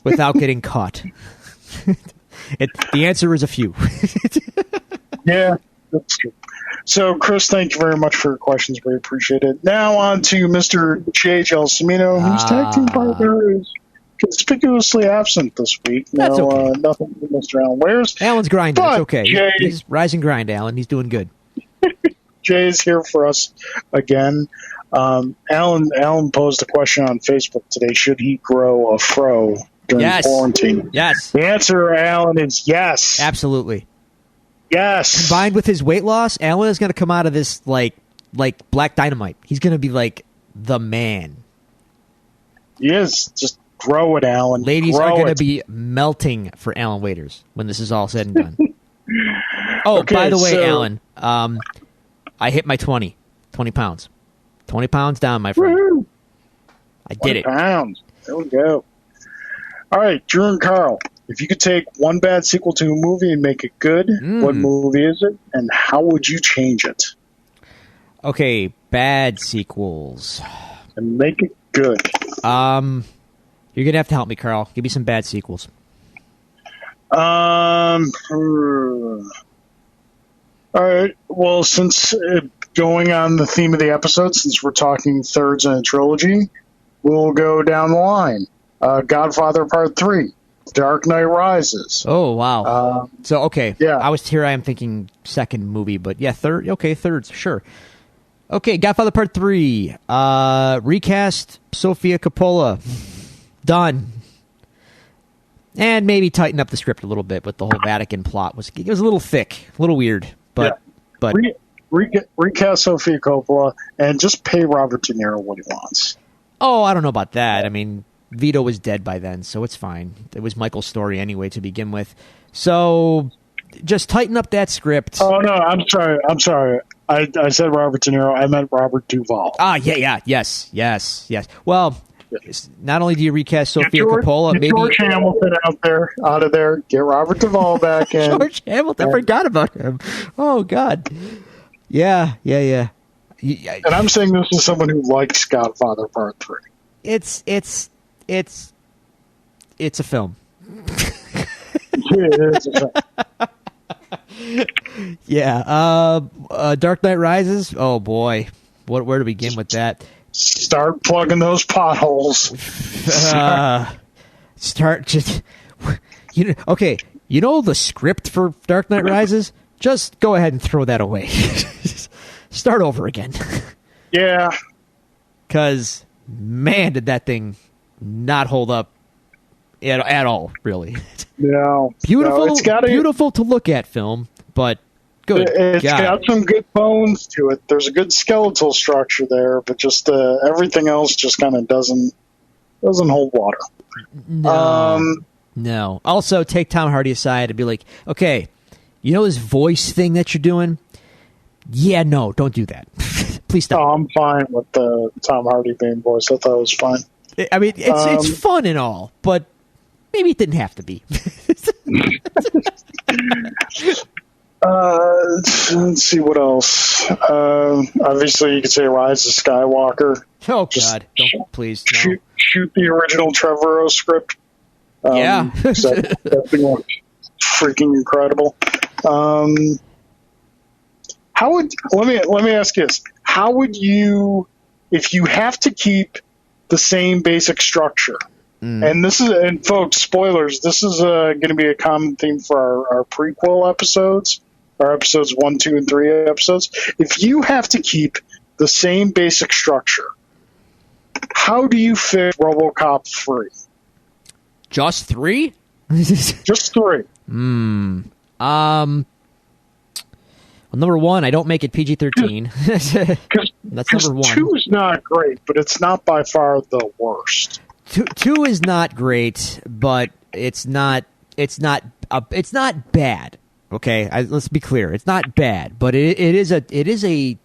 without getting caught? The answer is a few. Yeah, that's true. So, Chris, thank you very much for your questions. We appreciate it. Now on to Mr. J. Gelsomino, whose tag team partner is conspicuously absent this week. That's okay. Nothing for Mr. Alan Wares. Alan's grinding. It's okay. Jay, he's rise and grind, Alan. He's doing good. Jay is here for us again. Alan posed a question on Facebook today. Should he grow a fro during quarantine? Yes. The answer, Alan, is yes. Absolutely. Yes. Combined with his weight loss, Alan is going to come out of this like Black Dynamite. He's going to be like the man. He is. Just grow it, Alan. Ladies are going to be melting for Alan Waiters when this is all said and done. Okay, by the way, Alan, I hit my 20 pounds. 20 pounds down, my friend. Woo-hoo. I did it. 20 pounds. There we go. All right, Drew and Carl, if you could take one bad sequel to a movie and make it good, what movie is it, and how would you change it? Okay, bad sequels. And make it good. Here's You're gonna have to help me, Carl. Give me some bad sequels. All right. Well, since going on the theme of the episode, since we're talking thirds in a trilogy, we'll go down the line. Godfather Part 3, Dark Knight Rises. Oh, wow. So, okay. Yeah. I am thinking second movie, but yeah, third. Okay, thirds, sure. Okay, Godfather Part 3. Recast Sofia Coppola. Done. And maybe tighten up the script a little bit with the whole Vatican plot. It was a little thick, a little weird, but... Yeah. Recast Sofia Coppola and just pay Robert De Niro what he wants. Oh, I don't know about that. I mean, Vito was dead by then, so it's fine. It was Michael's story anyway to begin with. So just tighten up that script. Oh, no, I'm sorry. I said Robert De Niro. I meant Robert Duvall. Yes. Well, not only do you recast Sofia Coppola, maybe George Hamilton out of there. Get Robert Duvall back in. George Hamilton, I forgot about him. Oh God, yeah. And I'm saying this is someone who likes Godfather Part 3. It's a film. It is a film. Yeah. Dark Knight Rises. Oh boy, where to begin with that? Start plugging those potholes. Start just okay. You know the script for Dark Knight Rises? Just go ahead and throw that away. Start over again. Yeah. Because, man, did that thing not hold up at all, really. No. Beautiful, No, beautiful to look at film, but good. It's got some good bones to it. There's a good skeletal structure there, but just everything else just kind of doesn't hold water. No. Also, take Tom Hardy aside and be like, okay, you know this voice thing that you're doing? Yeah, no, don't do that. Please stop. Oh, I'm fine with the Tom Hardy being voice. I thought it was fine. I mean, it's fun and all, but maybe it didn't have to be. Let's see what else. Obviously, you could say Rise of Skywalker. Oh, God. Don't, please. No. Shoot the original Trevorrow script. Yeah. That thing was freaking incredible. Let me ask you this. How would you, if you have to keep the same basic structure, and folks, spoilers, this is going to be a common theme for our prequel episodes, our episodes 1, 2, and 3 episodes. If you have to keep the same basic structure, how do you fit RoboCop 3? Just 3? Just 3. Well, number 1, I don't make it PG-13. That's number 1. 2 is not great, but it's not by far the worst. 2 is not great, but it's not bad. Okay, let's be clear. It's not bad, but it is a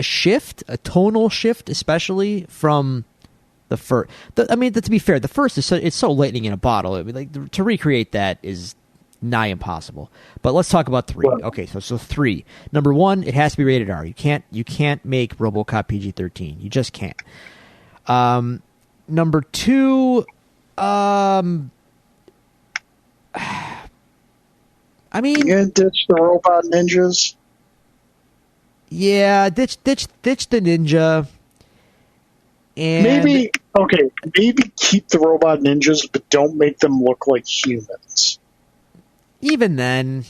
shift, a tonal shift, especially from the first. I mean, to be fair, the first it's so lightning in a bottle. I mean, like to recreate that is nigh impossible. But let's talk about 3. Right. Okay, so 3. Number 1, it has to be rated R. You can't make RoboCop PG-13. You just can't. Number 2, I mean, you gonna ditch the robot ninjas? Yeah, ditch the ninja. And maybe keep the robot ninjas, but don't make them look like humans. Even then,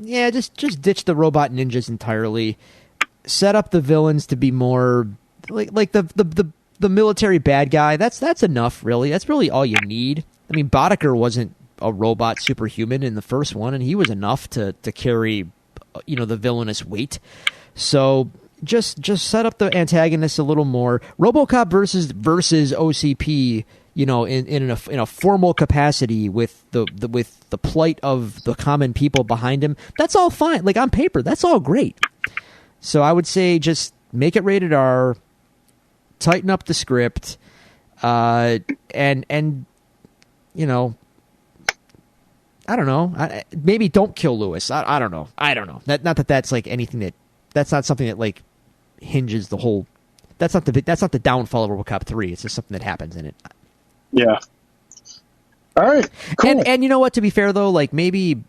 just ditch the robot ninjas entirely. Set up the villains to be more like the military bad guy. That's enough, really. That's really all you need. I mean, Boddicker wasn't a robot superhuman in the first one, and he was enough to carry, the villainous weight. So just set up the antagonists a little more. RoboCop versus OCP. In a formal capacity with the plight of the common people behind him, that's all fine. Like on paper, that's all great. So I would say just make it rated R, tighten up the script, and I don't know. Maybe don't kill Lewis. I don't know. Not that that's like anything that's not something that like hinges the whole. That's not the downfall of RoboCop 3. It's just something that happens in it. Yeah. All right, cool. And you know what? To be fair though, like maybe,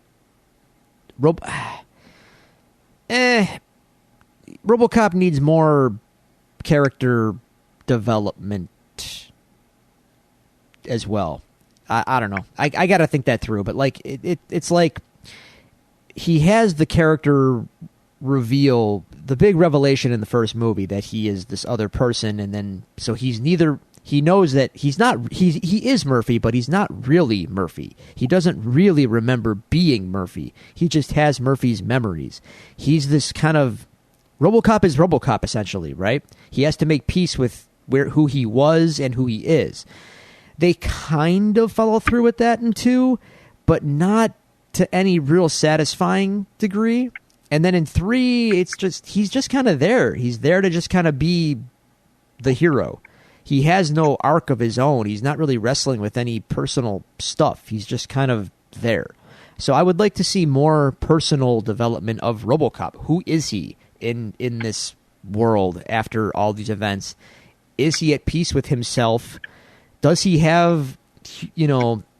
RoboCop needs more character development as well. I don't know. I got to think that through. But like it's like he has the character reveal, the big revelation in the first movie that he is this other person, and then so he's neither. He knows that he's not. He is Murphy, but he's not really Murphy. He doesn't really remember being Murphy. He just has Murphy's memories. He's this kind of RoboCop is RoboCop essentially, right? He has to make peace with who he was and who he is. They kind of follow through with that in 2, but not to any real satisfying degree. And then in 3, it's just he's just kind of there. He's there to just kind of be the hero. He has no arc of his own. He's not really wrestling with any personal stuff. He's just kind of there. So I would like to see more personal development of RoboCop. Who is he in this world after all these events? Is he at peace with himself? Does he have,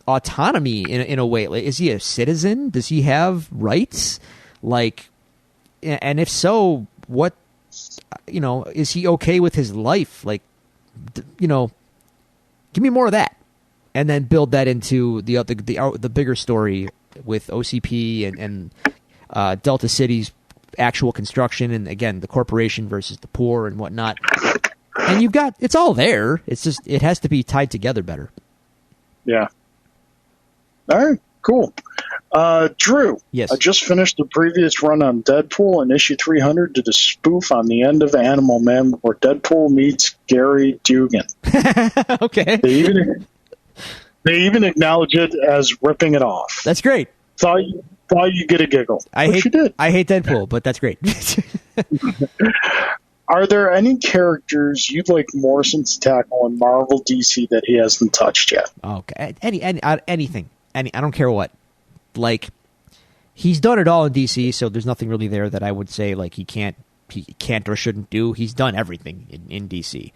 autonomy in a way? Like, is he a citizen? Does he have rights? Like, and if so, what, is he okay with his life? Like, give me more of that, and then build that into the bigger story with OCP and Delta City's actual construction, and again the corporation versus the poor and whatnot. And it's all there. It's just it has to be tied together better. Yeah. All right. Cool. Drew. Yes. I just finished the previous run on Deadpool, and issue 300 did a spoof on the end of Animal Man where Deadpool meets Gary Dugan. Okay. They even acknowledge it as ripping it off. That's great. Thought you'd get a giggle. You did. I hate Deadpool, but that's great. Are there any characters you'd like Morrison to tackle in Marvel DC that he hasn't touched yet? Okay. Anything. I don't care what. Like, he's done it all in DC, so there's nothing really there that I would say like he can't or shouldn't do. He's done everything in DC.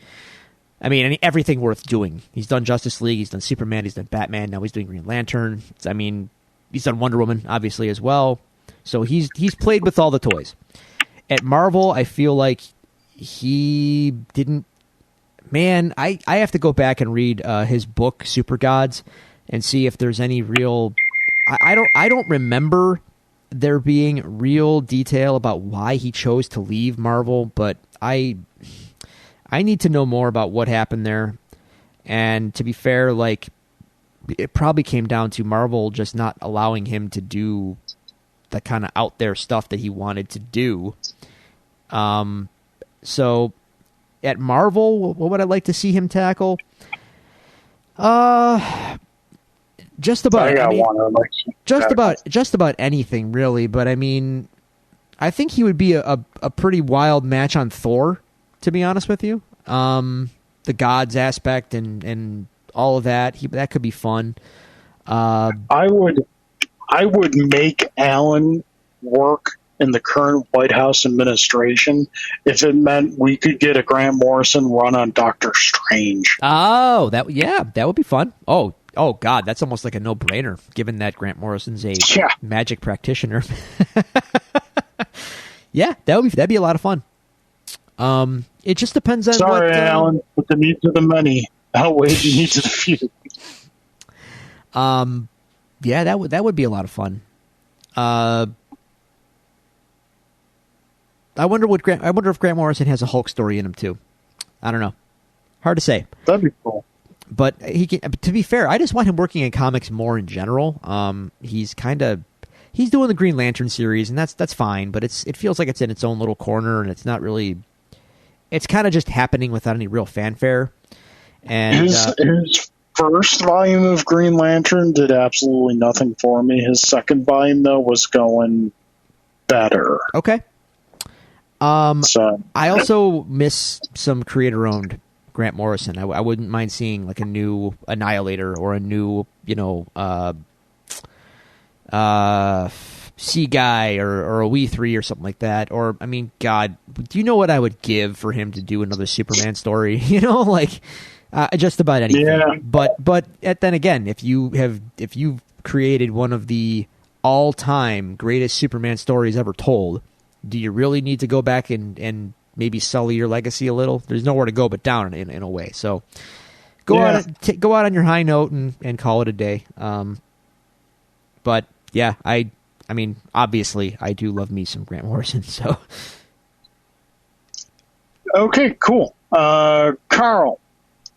I mean, everything worth doing. He's done Justice League, he's done Superman, he's done Batman, now he's doing Green Lantern. I mean, he's done Wonder Woman, obviously, as well. So he's played with all the toys. At Marvel, I feel like he didn't... Man, I have to go back and read his book, Super Gods, and see if there's any real... I don't remember there being real detail about why he chose to leave Marvel, but I need to know more about what happened there. And to be fair, like, it probably came down to Marvel just not allowing him to do the kind of out there stuff that he wanted to do. So at Marvel, what would I like to see him tackle? Just about anything, really. But I mean, I think he would be a pretty wild match on Thor, to be honest with you. The gods aspect and all of that, that could be fun. I would make Alan work in the current White House administration if it meant we could get a Grant Morrison run on Doctor Strange. Oh, that would be fun. Oh God, that's almost like a no-brainer, given that Grant Morrison's a magic practitioner. Yeah, that'd be a lot of fun. It just depends on. Sorry, Alan, but the needs of the many outweigh the needs of the few. Yeah, that would be a lot of fun. I wonder if Grant Morrison has a Hulk story in him too. I don't know. Hard to say. That'd be cool. But to be fair, I just want him working in comics more in general. He's doing the Green Lantern series, and that's fine. But it feels like it's in its own little corner, and it's not really. It's kind of just happening without any real fanfare. And his first volume of Green Lantern did absolutely nothing for me. His second volume, though, was going better. Okay. I also miss some creator-owned Grant Morrison. I wouldn't mind seeing like a new Annihilator or a new, Sea Guy or a We3 or something like that. Or, I mean, God, do you know what I would give for him to do another Superman story? Just about anything. Yeah. But then again, if you've created one of the all-time greatest Superman stories ever told, do you really need to go back and maybe sully your legacy a little? There's nowhere to go but down in a way. So go out on your high note and call it a day. But yeah, I mean, obviously, I do love me some Grant Morrison. So okay, cool. Carl,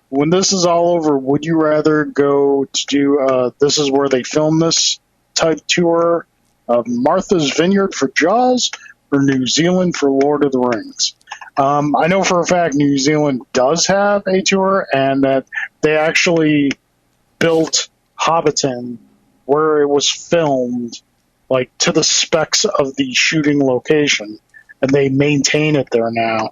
when this is all over, would you rather go to do this is where they film this type tour of Martha's Vineyard for Jaws or New Zealand for Lord of the Rings? I know for a fact New Zealand does have a tour, and that they actually built Hobbiton where it was filmed, like to the specs of the shooting location, and they maintain it there now.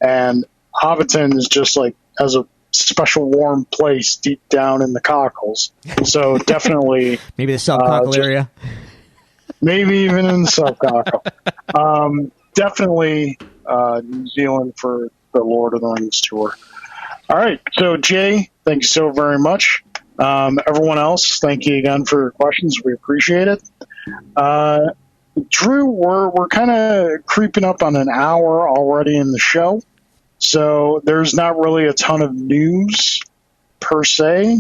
And Hobbiton is just like has a special warm place deep down in the cockles. So definitely maybe the subcockle area. Maybe even in the subcockle. Definitely New Zealand for the Lord of the Rings tour. All right. So Jay, thank you so very much. Everyone else, thank you again for your questions. We appreciate it. Drew, we're kind of creeping up on an hour already in the show, so there's not really a ton of news per se.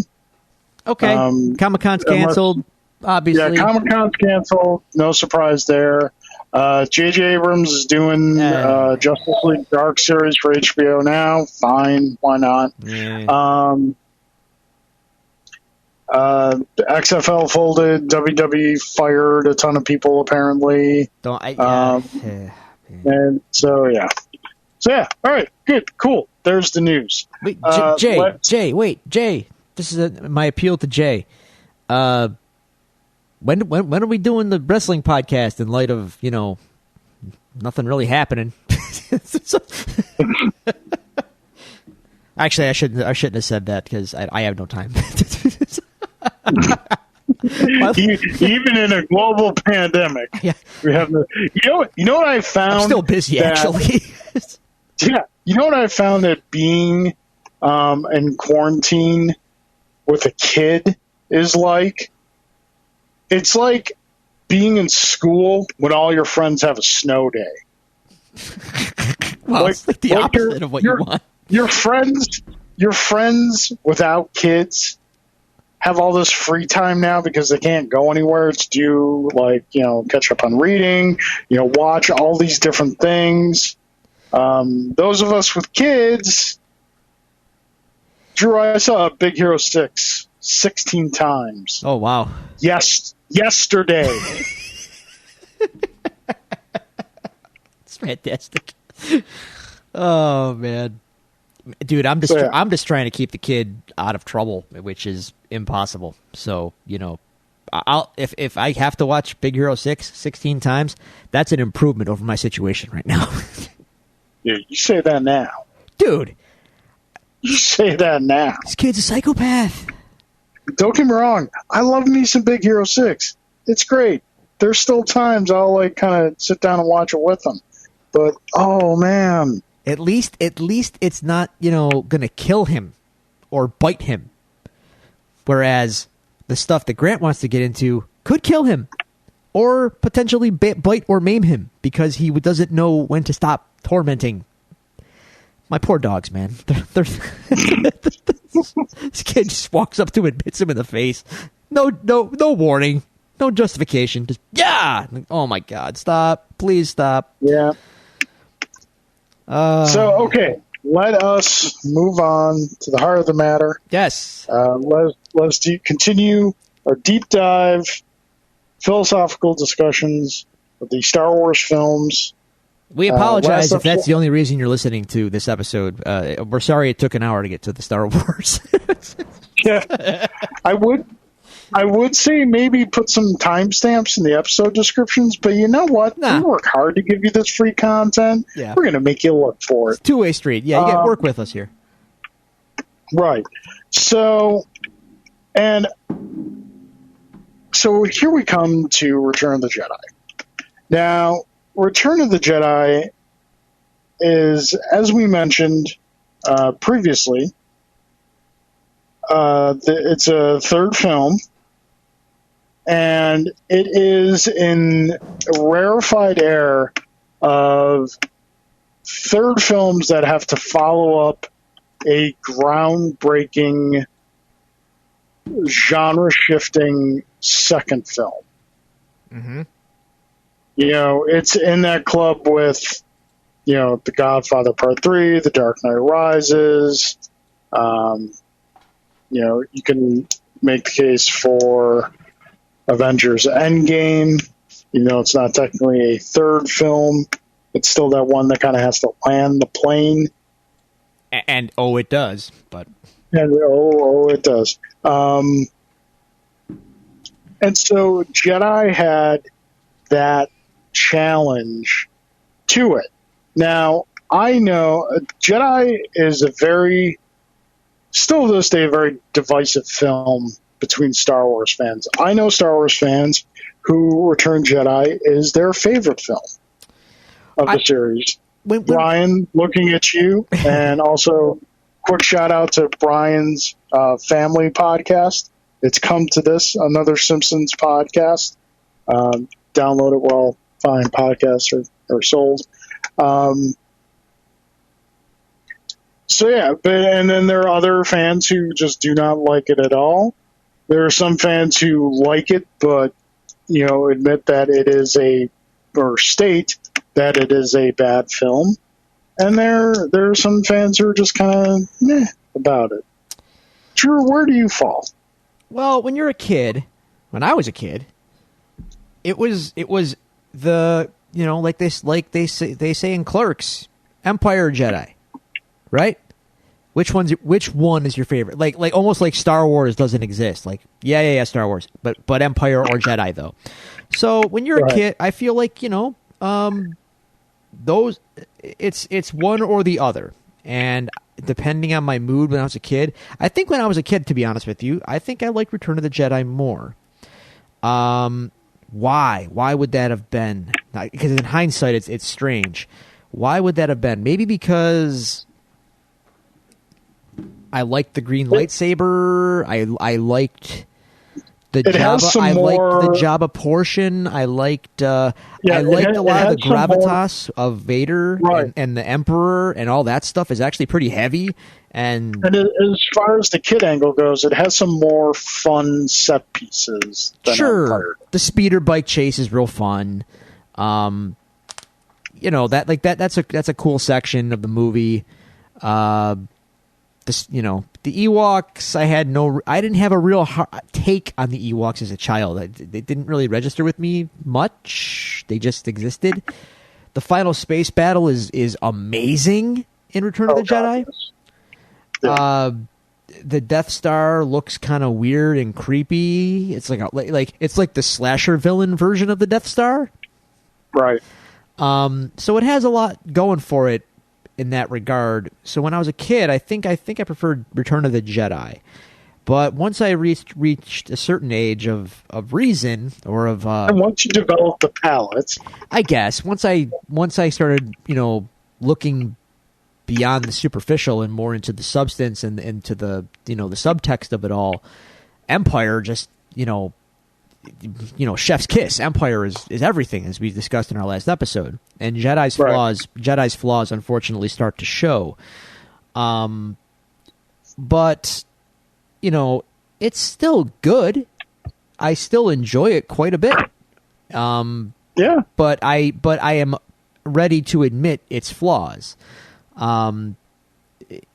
Okay, Comic-Con's canceled, obviously. Yeah, Comic-Con's canceled. No surprise there. J.J. Abrams is doing Justice League Dark series for HBO now. Fine, why not? Yeah. XFL folded. WWE fired a ton of people apparently. And so yeah. All right, good, cool. There's the news. Wait, Jay. This is my appeal to Jay. When are we doing the wrestling podcast in light of nothing really happening? Actually, I shouldn't have said that because I have no time. Even in a global pandemic, yeah. We have the. You know what I found? I'm still busy, actually. Yeah, you know what I found that being in quarantine with a kid is like? It's like being in school when all your friends have a snow day. Well, it's like the opposite of what you want. Your friends without kids have all this free time now because they can't go anywhere to do catch up on reading, watch all these different things. Those of us with kids, Drew, I saw Big Hero 6 16 times. Oh, wow. Yesterday. It's fantastic. Oh, man. Dude, I'm just trying to keep the kid out of trouble, which is impossible. So, I'll if I have to watch Big Hero 6 16 times, that's an improvement over my situation right now. Yeah, you say that now. Dude. You say that now. This kid's a psychopath. Don't get me wrong. I love me some Big Hero 6. It's great. There's still times I'll kind of sit down and watch it with them. But, oh, man. At least it's not, going to kill him or bite him. Whereas the stuff that Grant wants to get into could kill him or potentially bite or maim him because he doesn't know when to stop tormenting. My poor dogs, man. They're this kid just walks up to him and hits him in the face. No warning. No justification. Just, yeah! Oh, my God. Stop. Please stop. Yeah. So, okay. Let us move on to the heart of the matter. Yes. Let's continue our deep dive, philosophical discussions of the Star Wars films. We apologize if that's the only reason you're listening to this episode. We're sorry it took an hour to get to the Star Wars. Yeah, I would say maybe put some timestamps in the episode descriptions, but you know what? Nah. We work hard to give you this free content. Yeah. We're going to make you look for it. Two-way street. Yeah, you work with us here. Right. So here we come to Return of the Jedi. Now, Return of the Jedi is, as we mentioned previously, It's a third film, and it is in rarefied air of third films that have to follow up a groundbreaking, genre-shifting second film. Mm-hmm. It's in that club with, The Godfather Part 3, The Dark Knight Rises. You can make the case for Avengers Endgame. Even though it's not technically a third film, it's still that one that kind of has to land the plane. And it does, but... And it does. And so Jedi had that challenge to it. Now, I know Jedi is still to this day, a very divisive film between Star Wars fans. I know Star Wars fans who Return Jedi is their favorite film of the series. Brian, looking at you, and also quick shout out to Brian's family podcast. It's Come to This, another Simpsons podcast. Download it while fine podcasts are sold. And then there are other fans who just do not like it at all. There are some fans who like it, but admit that it is state that it is a bad film. And there are some fans who are just kind of meh about it. Drew, where do you fall? Well, when I was a kid, it was the like they say in Clerks, Empire or Jedi, right? Which one is your favorite? Like almost like Star Wars doesn't exist. Like yeah, Star Wars, but Empire or Jedi though. So when you're a kid, I feel like those it's one or the other, and depending on my mood when I was a kid, I think when I was a kid, to be honest with you, I think I liked Return of the Jedi more. Why would that have been? Because in hindsight, it's strange. Why would that have been? Maybe because I liked the green lightsaber. I liked the Jabba. I liked the Jabba portion. I liked a lot of the gravitas of Vader and the Emperor and all that stuff is actually pretty heavy. And as far as the kid angle goes, it has some more fun set pieces than Empire. The speeder bike chase is real fun. That's a cool section of the movie. The Ewoks, I didn't have a real take on the Ewoks as a child. They didn't really register with me much. They just existed. The final space battle is amazing in Return of the Jedi. Yes. Yeah. The Death Star looks kind of weird and creepy. It's like the slasher villain version of the Death Star. Right. So it has a lot going for it in that regard. So when I was a kid, I think I preferred Return of the Jedi. But once I reached a certain age of reason, or of and once you develop the palate, I guess once I started looking beyond the superficial and more into the substance and into the the subtext of it all, Empire just chef's kiss. Empire is everything, as we discussed in our last episode, and Jedi's flaws unfortunately start to show. But it's still good. I still enjoy it quite a bit. Yeah. But I am ready to admit its flaws. The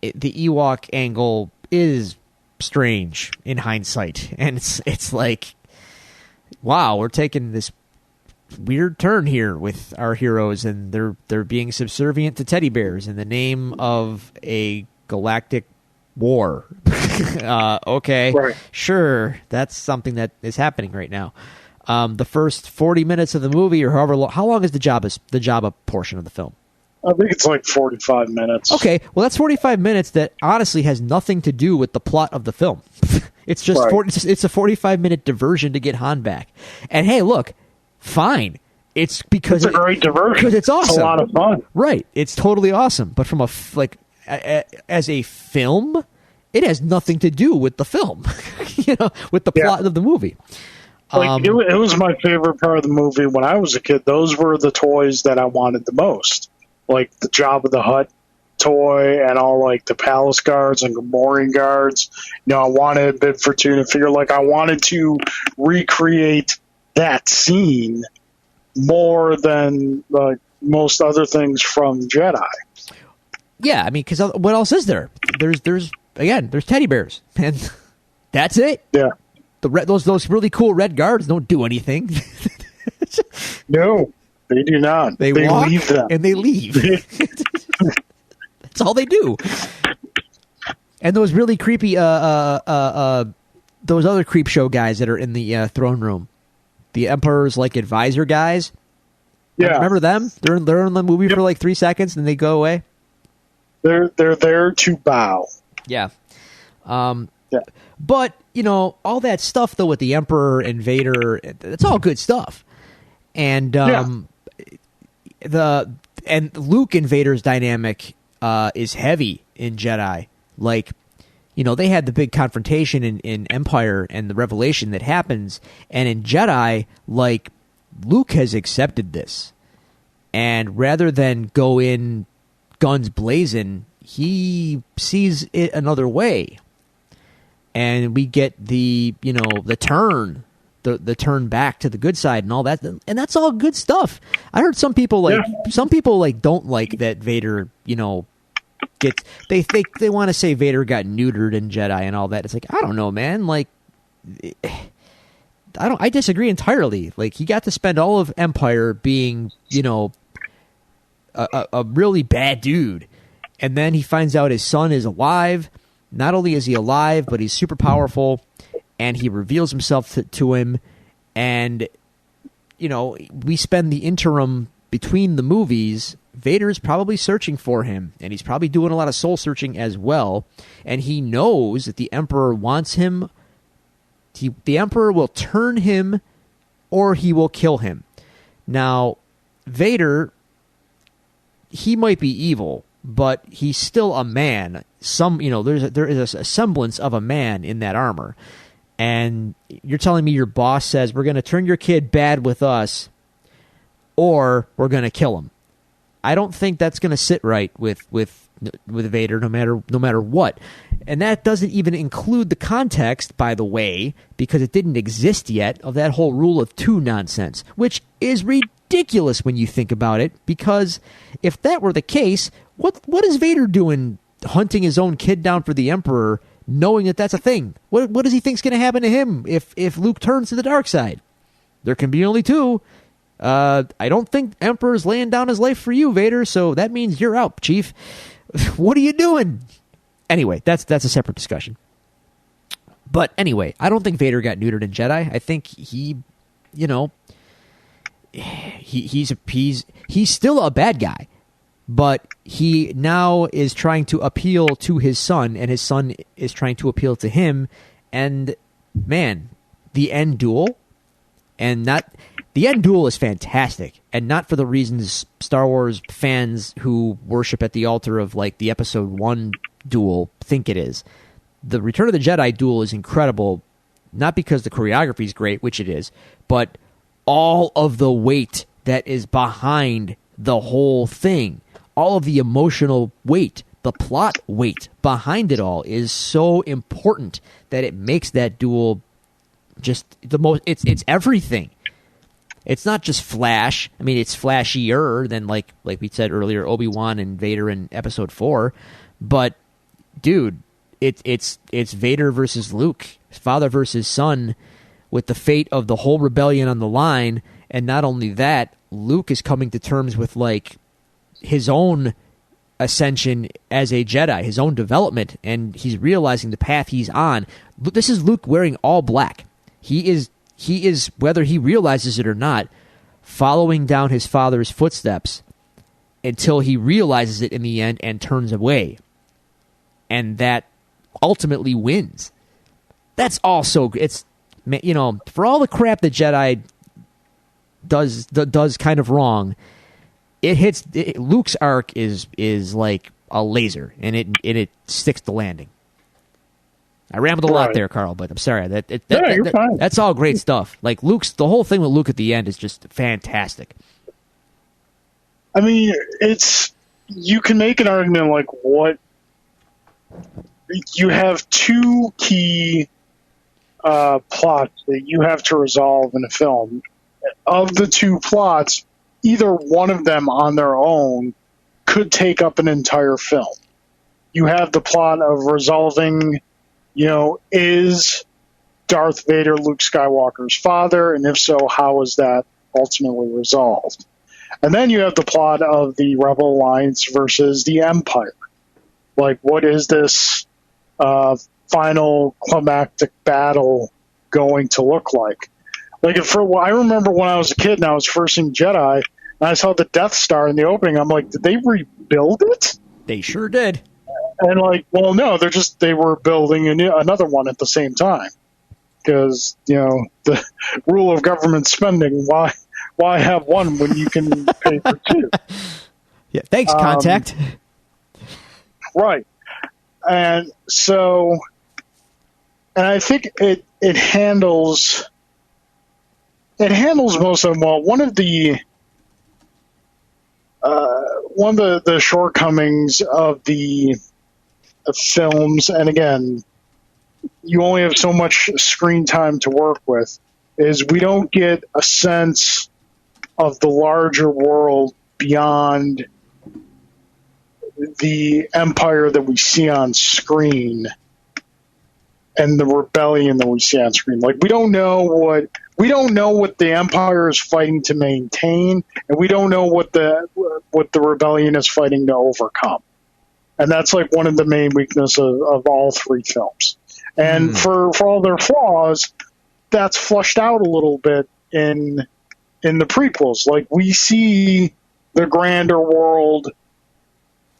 Ewok angle is strange in hindsight, and it's like, wow, we're taking this weird turn here with our heroes, and they're being subservient to teddy bears in the name of a galactic war. Okay, right. Sure, that's something that is happening right now. The first 40 minutes of the movie, or how long is the Jabba portion of the film? I think it's like 45 minutes. Okay, well, that's 45 minutes that honestly has nothing to do with the plot of the film. It's just it's a 45-minute diversion to get Han back. And hey, look, fine. It's because it's a great diversion. Because it's awesome. It's a lot of fun. Right. It's totally awesome. But from as a film, it has nothing to do with the film, with the plot of the movie. Like, it was my favorite part of the movie when I was a kid. Those were the toys that I wanted the most. Like the Jabba the Hutt toy and all like the palace guards and Gamorrean guards. I wanted Bib Fortuna figure. Like, I wanted to recreate that scene more than like most other things from Jedi. Yeah, I mean, because what else is there? There's teddy bears, and that's it. Yeah. Those really cool red guards don't do anything. No, they do not. They walk leave them. and they leave. That's all they do. And those really creepy, those other creep show guys that are in the throne room, the Emperor's like advisor guys. Yeah, remember them? They're in the movie for like 3 seconds and they go away. They're there to bow. Yeah. But, all that stuff, though, with the Emperor and Vader, it's all good stuff. And Luke and Vader's dynamic is heavy in Jedi. Like, they had the big confrontation in Empire and the revelation that happens. And in Jedi, like, Luke has accepted this. And rather than go in guns blazing, he sees it another way. And we get the turn, the turn back to the good side and all that, and that's all good stuff. I heard some people don't like that Vader, gets they want to say Vader got neutered in Jedi and all that. It's like, I don't know, man. Like, I disagree entirely. Like, he got to spend all of Empire being, a really bad dude, and then he finds out his son is alive. Not only is he alive, but he's super powerful, and he reveals himself to him. And, we spend the interim between the movies. Vader's probably searching for him, and he's probably doing a lot of soul searching as well. And he knows that the Emperor wants him. The Emperor will turn him, or he will kill him. Now, Vader, he might be evil, but he's still a man. There is a semblance of a man in that armor. And you're telling me your boss says, we're going to turn your kid bad with us, or we're going to kill him. I don't think that's going to sit right with Vader, no matter what. And that doesn't even include the context, by the way, because it didn't exist yet, of that whole rule of two nonsense, which is ridiculous when you think about it. Because if that were the case, what is Vader doing, hunting his own kid down for the Emperor, knowing that that's a thing? What does he think's going to happen to him if Luke turns to the dark side? There can be only two. I don't think Emperor's laying down his life for you, Vader, so that means you're out, Chief. What are you doing? Anyway, that's a separate discussion. But anyway, I don't think Vader got neutered in Jedi. I think he's still a bad guy. But he now is trying to appeal to his son, and his son is trying to appeal to him. And, man, the end duel, the end duel is fantastic. And not for the reasons Star Wars fans who worship at the altar of, like, the Episode 1 duel think it is. The Return of the Jedi duel is incredible, not because the choreography is great, which it is, but all of the weight that is behind the whole thing. All of the emotional weight, the plot weight behind it all is so important that it makes that duel just the most. It's everything. It's not just flash. I mean, it's flashier than like we said earlier, Obi-Wan and Vader in Episode 4. But dude, it's Vader versus Luke, father versus son, with the fate of the whole rebellion on the line. And not only that, Luke is coming to terms with like his own ascension as a Jedi, his own development, and he's realizing the path he's on. This is Luke wearing all black. He is, whether he realizes it or not, following down his father's footsteps until he realizes it in the end and turns away. And that ultimately wins. That's also, it's, for all the crap that Jedi does kind of wrong, Luke's arc is like a laser, and it sticks the landing. I rambled a lot Right. there, Carl, but I'm sorry. You're fine. That's all great stuff. Like the whole thing with Luke at the end is just fantastic. I mean, you can make an argument like what you have two key plots that you have to resolve in a film. Of the two plots, either one of them on their own could take up an entire film. You have the plot of resolving, is Darth Vader Luke Skywalker's father, and if so, how is that ultimately resolved? And then you have the plot of the Rebel Alliance versus the Empire. Like, what is this final climactic battle going to look like? Like, I remember when I was a kid and I was first in Jedi, and I saw the Death Star in the opening. I'm like, did they rebuild it? They sure did. And like, well, no, they were building another one at the same time. Because, the rule of government spending, why have one when you can pay for two? Yeah, thanks, Contact. Right. And so, and I think it handles most of them well. One of the shortcomings of the films, and again, you only have so much screen time to work with, is we don't get a sense of the larger world beyond the empire that we see on screen and the rebellion that we see on screen. Like, we don't know what the empire is fighting to maintain, and we don't know what the rebellion is fighting to overcome. And that's like one of the main weaknesses of all three films. And for all their flaws, that's flushed out a little bit in the prequels. Like, we see the grander world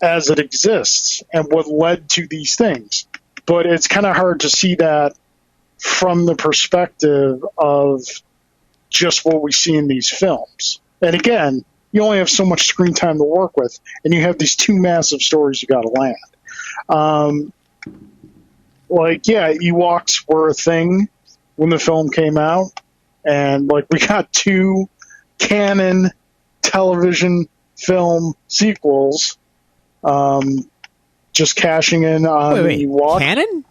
as it exists and what led to these things. But it's kind of hard to see that from the perspective of just what we see in these films. And again, you only have so much screen time to work with, and you have these two massive stories you got to land. Ewoks were a thing when the film came out, and like we got two canon television film sequels, just cashing in on Wait, Ewoks. Canon?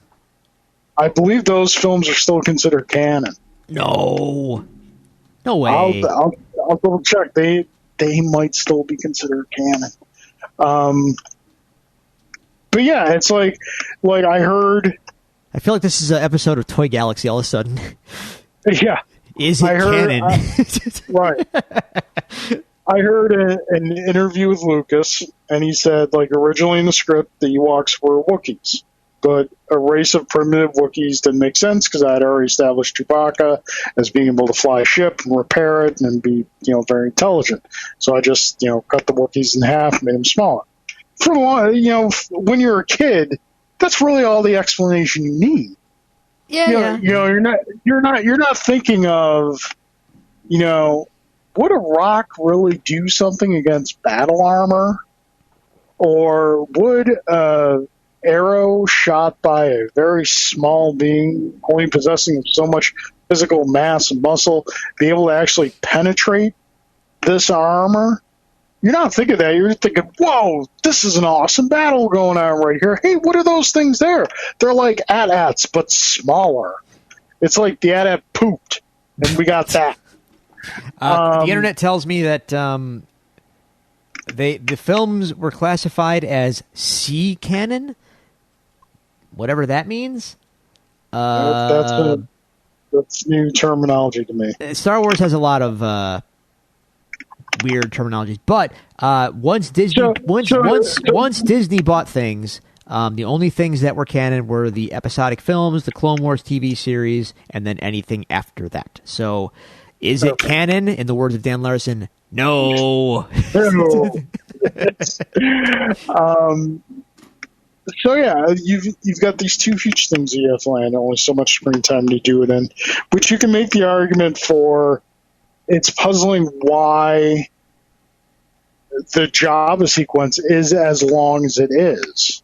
I believe those films are still considered canon. No way. I'll double check. They might still be considered canon. But yeah, it's like I heard. I feel like this is an episode of Toy Galaxy all of a sudden. Yeah. Is it canon? Right. I heard an interview with Lucas, and he said, like, originally in the script, the Ewoks were Wookiees. But a race of primitive Wookiees didn't make sense because I had already established Chewbacca as being able to fly a ship and repair it and be, very intelligent. So I just, cut the Wookiees in half and made them smaller. For a long, when you're a kid, that's really all the explanation you need. Yeah. You're not thinking of, would a rock really do something against battle armor? Or would arrow shot by a very small being, only possessing so much physical mass and muscle, be able to actually penetrate this armor? You're not thinking that. You're thinking, whoa, this is an awesome battle going on right here. Hey, what are those things there? They're like AT-ATs, but smaller. It's like the AT-AT pooped, and we got that. The internet tells me that the films were classified as C canon, whatever that means. That's new terminology to me. Star Wars has a lot of weird terminologies, but once Disney bought things, the only things that were canon were the episodic films, the Clone Wars TV series, and then anything after that. So, is it canon? In the words of Dan Larson, no. So yeah, you've got these two huge things that you have to land. Only so much screen time to do it in, which you can make the argument for. It's puzzling why the Jabba sequence is as long as it is,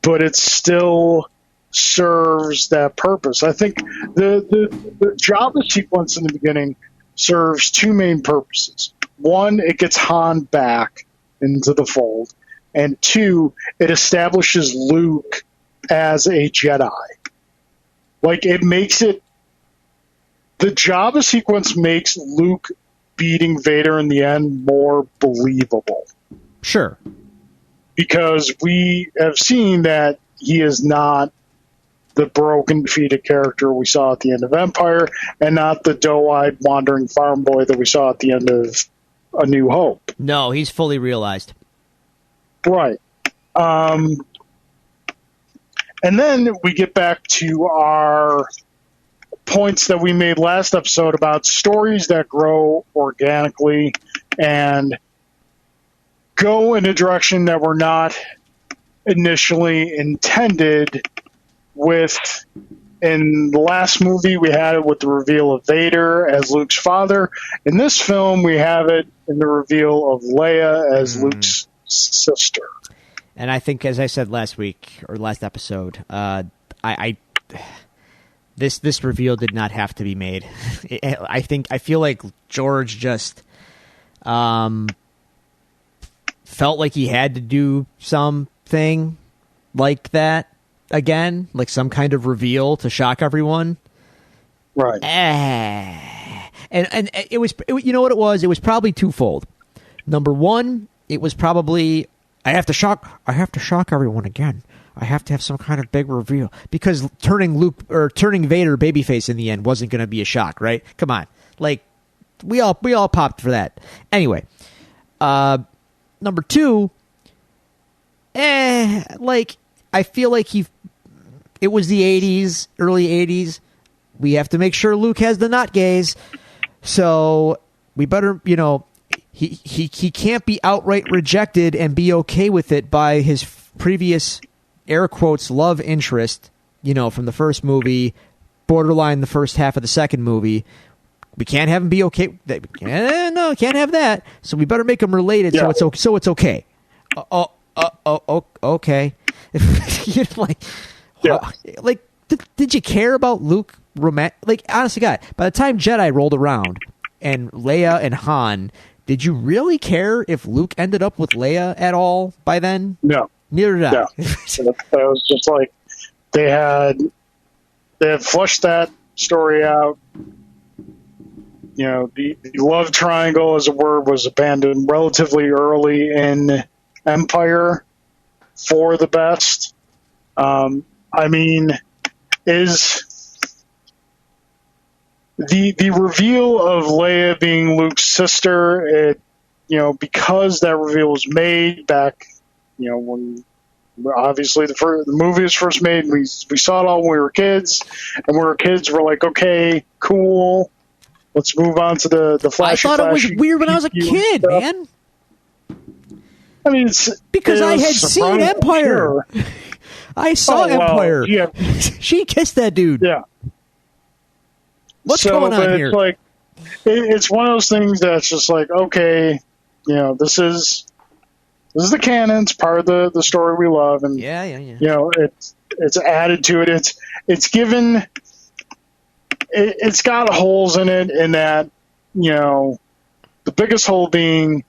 but it's still serves that purpose. I think the Jabba sequence in the beginning serves two main purposes. One, it gets Han back into the fold, and two, it establishes Luke as a Jedi. Like, it makes it... The Jabba sequence makes Luke beating Vader in the end more believable. Sure. Because we have seen that he is not the broken, defeated character we saw at the end of Empire, and not the doe-eyed, wandering farm boy that we saw at the end of A New Hope. No, he's fully realized. Right. And then we get back to our points that we made last episode about stories that grow organically and go in a direction that were not initially intended. With, in the last movie, we had it with the reveal of Vader as Luke's father. In this film, we have it in the reveal of Leia as Luke's sister. And I think, as I said last week or last episode, this reveal did not have to be made. I feel like George just felt like he had to do something like that again, like some kind of reveal to shock everyone. Right. And it was, you know what it was? It was probably twofold. Number one, it was probably I have to shock everyone again. I have to have some kind of big reveal, because turning Vader babyface in the end wasn't going to be a shock, right? Come on, like we all popped for that. Anyway, number two, like I feel like it was the 80s, early 80s. We have to make sure Luke has the not gaze, so we better, he can't be outright rejected and be okay with it by his previous, air quotes, love interest, from the first movie, borderline the first half of the second movie. We can't have him be okay. No, can't have that. So we better make him related, so it's okay. Okay. Did you care about Luke? Honestly, God, by the time Jedi rolled around and Leia and Han, did you really care if Luke ended up with Leia at all by then? No. Neither did I. No. It was just like they had flushed that story out. The love triangle as a word was abandoned relatively early in Empire for the best. Is the reveal of Leia being Luke's sister, because that reveal was made back, when obviously the movie was first made, we saw it all when we were kids, and when we were kids, we're like, okay, cool, let's move on to the flashy. I thought it was weird when I was a kid, stuff. Man. I mean, because I had seen Empire. Sure. I saw Empire. Yeah. She kissed that dude. Yeah. What's going on here? It's one of those things that's just like, okay, this is the canon. It's part of the story we love, and it's added to it. It's given. It's got holes in it, in that the biggest hole being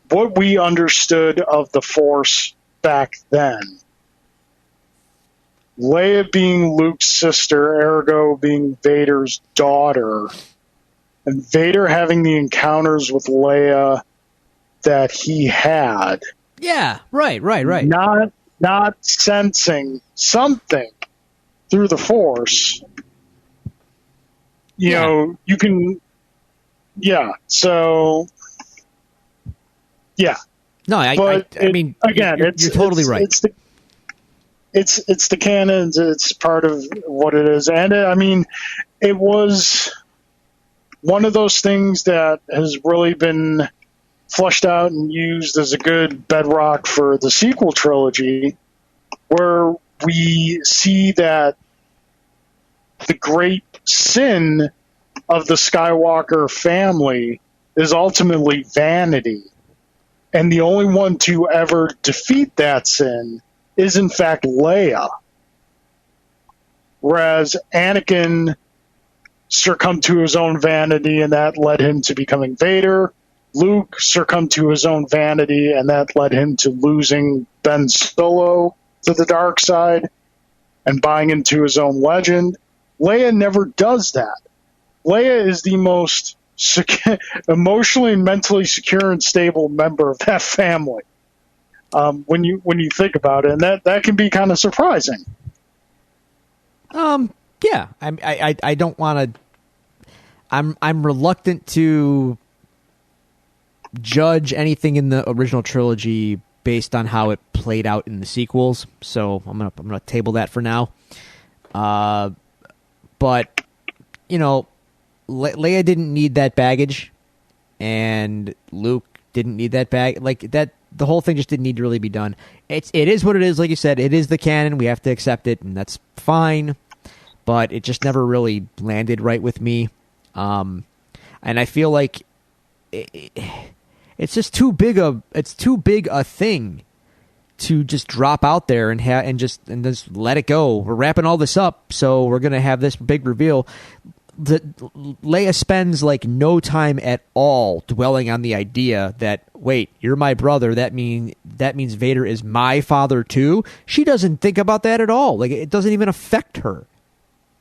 what we understood of the Force back then. Leia being Luke's sister, ergo being Vader's daughter, and Vader having the encounters with Leia that he had. Yeah, right. Not sensing something through the Force. You can. Yeah. So. Yeah. No, I mean, again, you're totally right. It's the canon. It's part of what it is, and it was one of those things that has really been flushed out and used as a good bedrock for the sequel trilogy, where we see that the great sin of the Skywalker family is ultimately vanity, and the only one to ever defeat that sin is in fact Leia. whereas Anakin succumbed to his own vanity, and that led him to becoming Vader. Luke succumbed to his own vanity, and that led him to losing Ben Solo to the dark side and buying into his own legend. Leia never does that. Leia is the most emotionally and mentally secure and stable member of that family. When you think about it, and that can be kind of surprising. Yeah, I don't want to. I'm reluctant to judge anything in the original trilogy based on how it played out in the sequels. So I'm gonna table that for now. But you know, Leia didn't need that baggage, and Luke didn't need that bag. Like that, the whole thing just didn't need to really be done. It is what it is. Like you said, it is the canon. We have to accept it, and that's fine. But it just never really landed right with me. And I feel like it's just too big a thing to just drop out there and just let it go. We're wrapping all this up, so we're gonna have this big reveal. Leia spends like no time at all dwelling on the idea that, wait, you're my brother, that means Vader is my father too. She doesn't think about that at all. Like, it doesn't even affect her.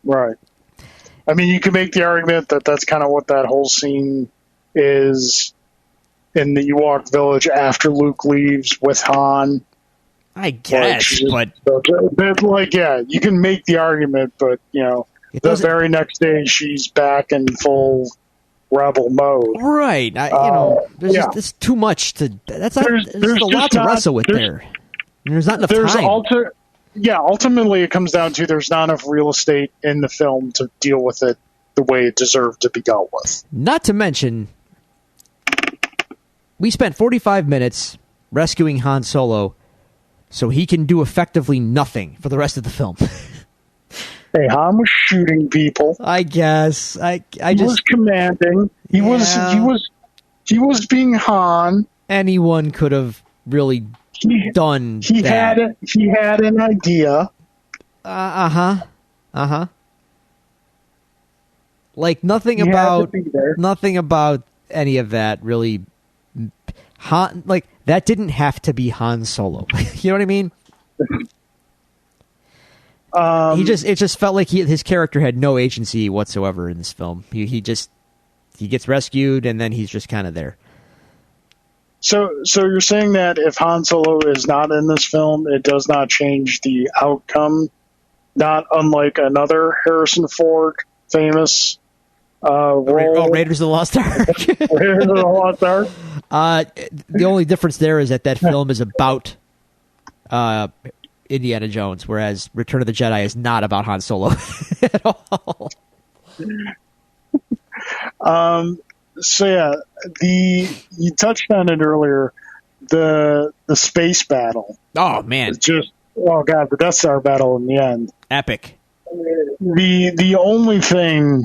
Right. I mean, you can make the argument that that's kind of what that whole scene is in the Ewok village after Luke leaves with Han. I guess, but yeah, you can make the argument, but you know, the very next day she's back in full rebel mode. Right. There's too much to. There's a lot to wrestle with there. There's not enough time. Ultimately, it comes down to there's not enough real estate in the film to deal with it the way it deserved to be dealt with. Not to mention, we spent 45 minutes rescuing Han Solo so he can do effectively nothing for the rest of the film. Hey, Han was shooting people. I guess. He was commanding. He was being Han. Anyone could have really done that. He had an idea. Like nothing about any of that really. Han, like that didn't have to be Han Solo. You know what I mean? It just felt like his character had no agency whatsoever in this film. He gets rescued and then he's just kind of there. So you're saying that if Han Solo is not in this film, it does not change the outcome, not unlike another Harrison Ford famous role. Raiders of the Lost Ark. Raiders of the Lost Ark. The only difference there is that film is about Indiana Jones, whereas Return of the Jedi is not about Han Solo at all. So yeah, you touched on it earlier, the space battle. Oh man, the Death Star battle in the end, epic. The only thing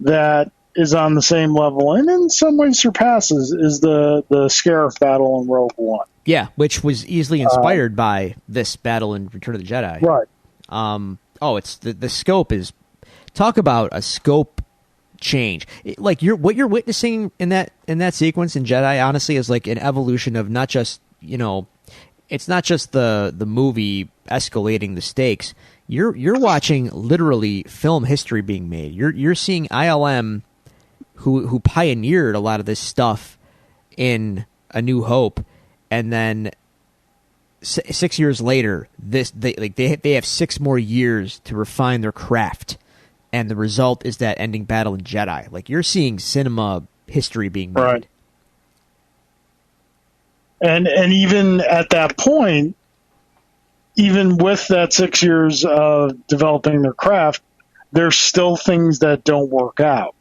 that is on the same level and in some ways surpasses is the Scarif battle in Rogue One. Yeah, which was easily inspired by this battle in Return of the Jedi. Right. It's the scope is, talk about a scope change. What you're witnessing in that sequence in Jedi, honestly, is like an evolution of not just, it's not just the movie escalating the stakes. You're watching literally film history being made. You're seeing ILM, who pioneered a lot of this stuff in A New Hope, and then 6 years later, they have 6 more years to refine their craft, and the result is that ending battle in Jedi. Like, you're seeing cinema history being made. Right. And even at that point, even with that 6 years of developing their craft, there's still things that don't work out,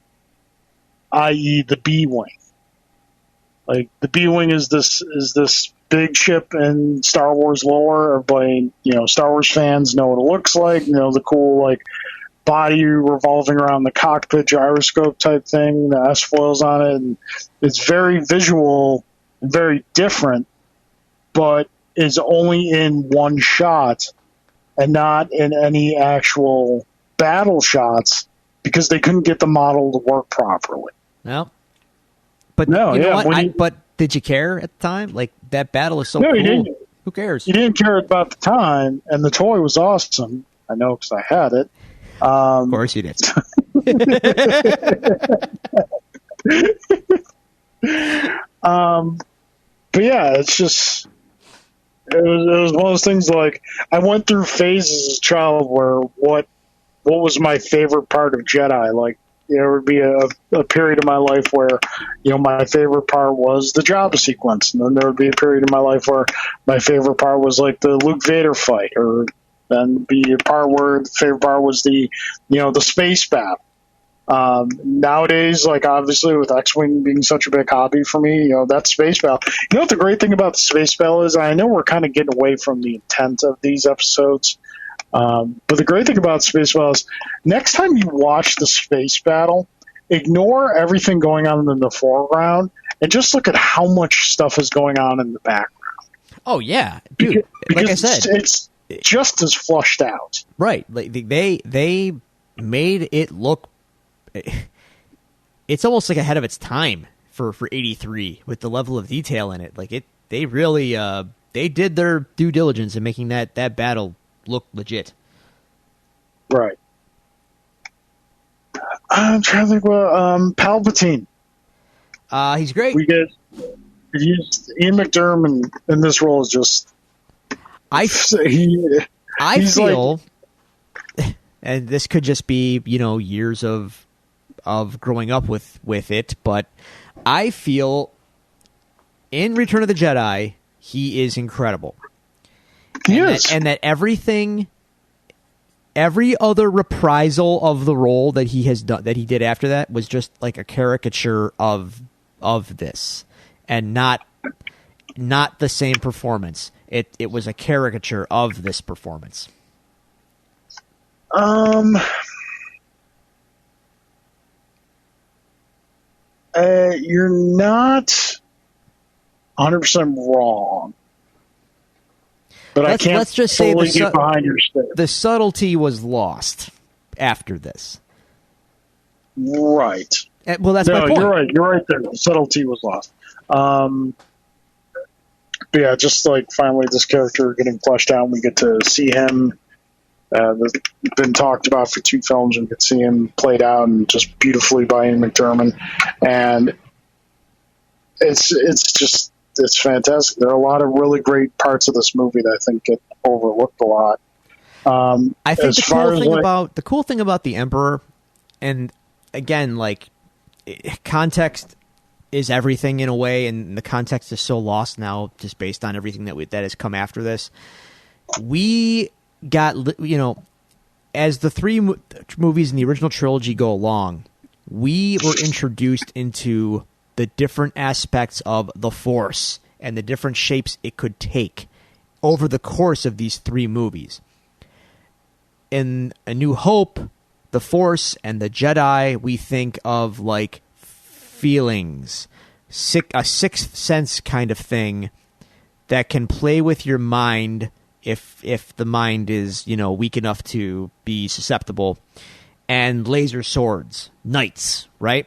i.e. the B-Wing. Like, the B-Wing is this big ship in Star Wars lore. Everybody, Star Wars fans know what it looks like. The cool, like, body revolving around the cockpit gyroscope type thing, the S-foils on it. And it's very visual, very different, but is only in one shot and not in any actual battle shots because they couldn't get the model to work properly. No. But No, you know yeah, what? But did you care at the time? Like, that battle is so No, cool. you didn't. Who cares? You didn't care about the time, and the toy was awesome. I know because I had it. Of course you did. But yeah, it's just it was one of those things. Like, I went through phases as a child where what was my favorite part of Jedi? Like, there would be a period of my life where, my favorite part was the Jabba sequence, and then there would be a period of my life where my favorite part was like the Luke Vader fight, or then be a part where the favorite part was the space battle. Nowadays, like, obviously with X-Wing being such a big hobby for me, that space battle. You know what the great thing about the space battle is? I know we're kind of getting away from the intent of these episodes, but the great thing about space battle is next time you watch the space battle, ignore everything going on in the foreground and just look at how much stuff is going on in the background. Oh yeah, dude. Because like I said, it's just as flushed out. Right. Like they made it look. It's almost like ahead of its time for 83 with the level of detail in it. Like they really they did their due diligence in making that battle look legit. Right. I'm trying to think about Palpatine. He's great. Ian McDermott in this role is just. I feel, and this could just be years of growing up with it, but I feel in Return of the Jedi he is incredible. Yes, and that every other reprisal of the role that he has done, that he did after that, was just like a caricature of this, and not the same performance. It was a caricature of this performance. You're not 100% wrong. But I can't let's just say get behind your statement. The subtlety was lost after this. Right. Well, that's my point. You're right. You're right there. The subtlety was lost. But yeah, just like finally this character getting fleshed out, we get to see him. That's been talked about for 2 films, and we get to see him played out and just beautifully by Ian McDermott. And it's fantastic. There are a lot of really great parts of this movie that I think get overlooked a lot. I think the cool thing about the Emperor, and again, like, context is everything in a way, and the context is so lost now just based on everything that has come after this. We got, as the 3 movies in the original trilogy go along, we were introduced into the different aspects of the Force and the different shapes it could take over the course of these 3 movies. In A New Hope, the Force and the Jedi, we think of like feelings, a sixth sense kind of thing that can play with your mind if the mind is, weak enough to be susceptible, and laser swords, knights, right?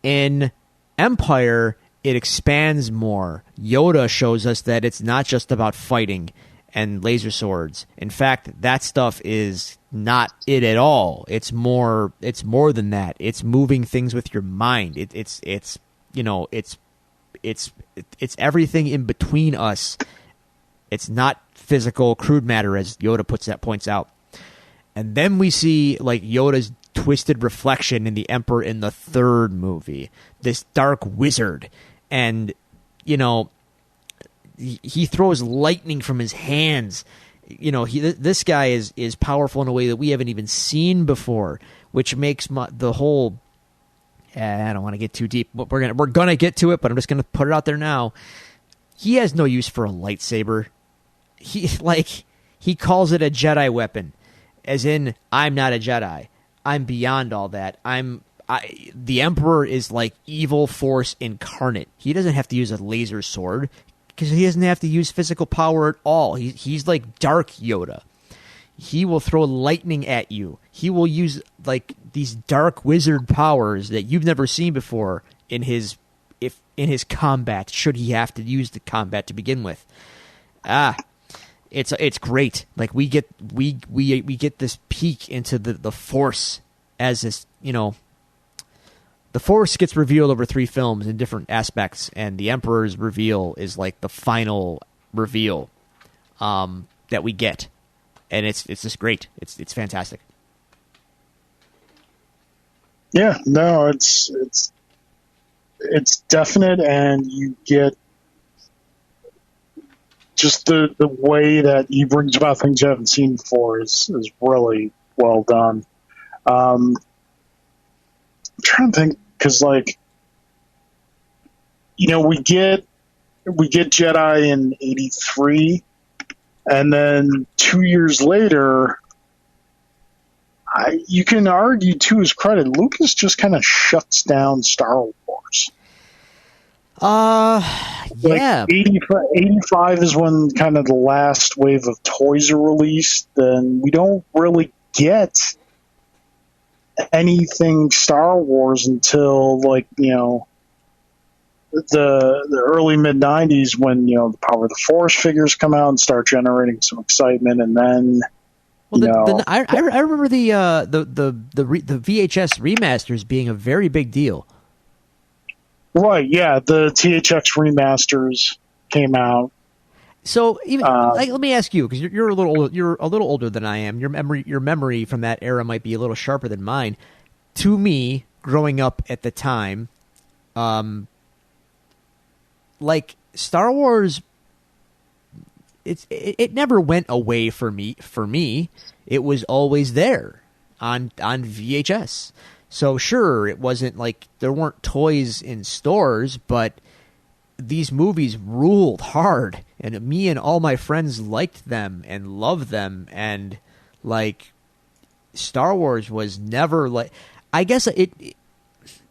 In Empire, it expands more. Yoda shows us that it's not just about fighting and laser swords. In fact, that stuff is not it at all. It's more than that. It's moving things with your mind. It's everything in between us. It's not physical crude matter, as Yoda points out. And then we see like Yoda's twisted reflection in the Emperor in the 3rd movie, this dark wizard, and he throws lightning from his hands. This guy is powerful in a way that we haven't even seen before, which makes the whole. I don't want to get too deep, but we're gonna get to it. But I'm just gonna put it out there now. He has no use for a lightsaber. He calls it a Jedi weapon, as in, I'm not a Jedi. I'm beyond all that. The Emperor is like evil force incarnate. He doesn't have to use a laser sword because he doesn't have to use physical power at all. He's like Dark Yoda. He will throw lightning at you. He will use like these dark wizard powers that you've never seen before in his combat. Should he have to use the combat to begin with? It's great. Like we get this peek into the Force as this, the Force gets revealed over 3 films in different aspects, and the Emperor's reveal is like the final reveal that we get, and it's just great. It's fantastic. Yeah, no, it's definite, and you get just the way that he brings about things you haven't seen before is really well done. I'm trying to think, because like, we get Jedi in '83, and then 2 years later, you can argue to his credit, Lucas just kind of shuts down Star Wars. Yeah. 85 is when kind of the last wave of toys are released. Then we don't really get anything Star Wars until the early mid 90s, when the Power of the Force figures come out and start generating some excitement, and then I remember the VHS remasters being a very big deal. Right, yeah, the THX remasters came out. So, even let me ask you, because you're a little older than I am. Your memory from that era might be a little sharper than mine. To me, growing up at the time, like Star Wars, it never went away for me. It was always there on VHS. So sure, it wasn't like there weren't toys in stores, but these movies ruled hard, and me and all my friends liked them and loved them, and like Star Wars was never like. I guess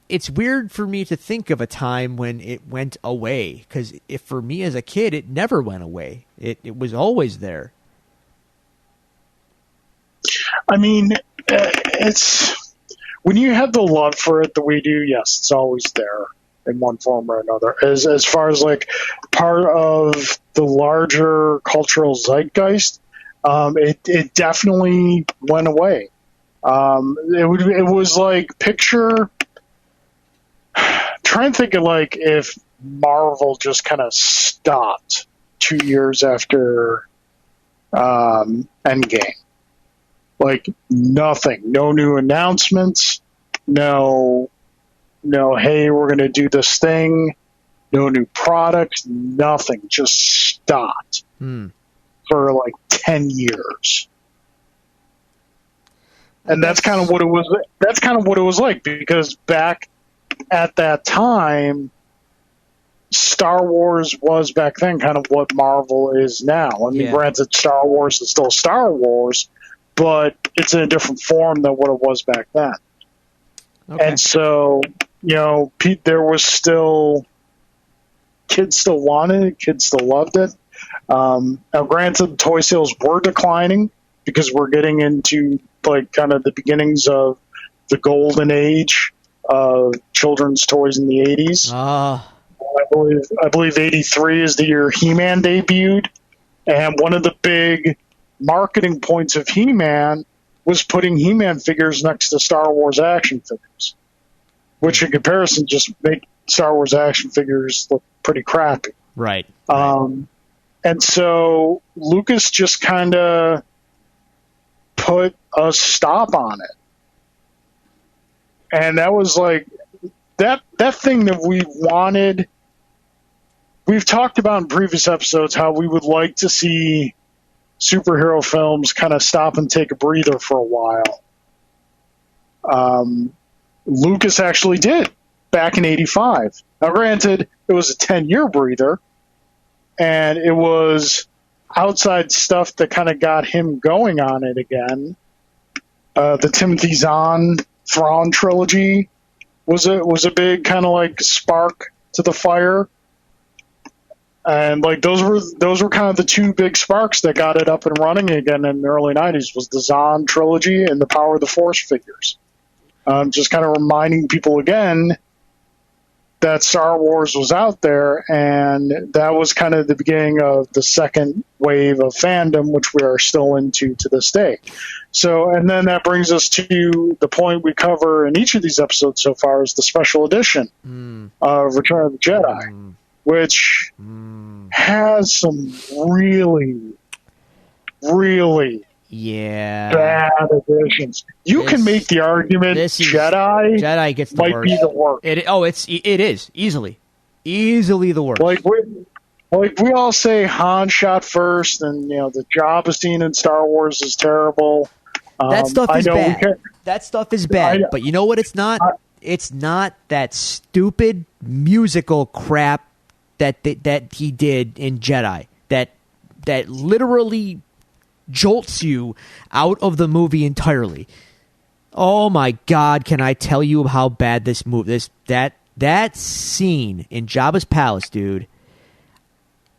it's weird for me to think of a time when it went away, because if for me as a kid, it never went away. It was always there. I mean, it's. When you have the love for it that we do, yes, it's always there in one form or another. As far as like part of the larger cultural zeitgeist, it definitely went away. It was like try and think of like if Marvel just kind of stopped 2 years after Endgame. Like nothing, no new announcements, no, hey, we're going to do this thing, no new product, nothing, just stopped for like 10 years. And that's kind of what it was. That's kind of what it was like, because back at that time, Star Wars was back then kind of what Marvel is now. I mean, granted, Star Wars is still Star Wars, but it's in a different form than what it was back then. Okay. And so, there was still, kids still wanted it, kids still loved it. Now, granted, toy sales were declining because we're getting into like kind of the beginnings of the golden age of children's toys in the 80s. I believe 83 is the year He-Man debuted, and one of the big marketing points of He-Man was putting He-Man figures next to Star Wars action figures, which in comparison just make Star Wars action figures look pretty crappy. Right. And so Lucas just kind of put a stop on it. And that was like that thing that we wanted. We've talked about in previous episodes how we would like to see superhero films kind of stop and take a breather for a while. Lucas actually did back in 85. Now, granted, it was a 10-year breather, and it was outside stuff that kind of got him going on it again. The Timothy Zahn Thrawn trilogy was a big kind of like spark to the fire. And like those were kind of the two big sparks that got it up and running again in the early '90s was the Zahn trilogy and the Power of the Force figures. Just kind of reminding people again that Star Wars was out there, and that was kind of the beginning of the second wave of fandom, which we are still into to this day. So, and then that brings us to the point we cover in each of these episodes so far is the special edition of Return of the Jedi, which has some really, really bad additions. You can make the argument Jedi gets the might worst. be the worst. It is easily the worst. Like we all say Han shot first, and the Jabba scene in Star Wars is terrible. That stuff is bad. That stuff is bad. But you know what? It's not. It's not that stupid musical crap that he did in Jedi. That literally jolts you out of the movie entirely. Oh my God! Can I tell you how bad this that scene in Jabba's palace, dude?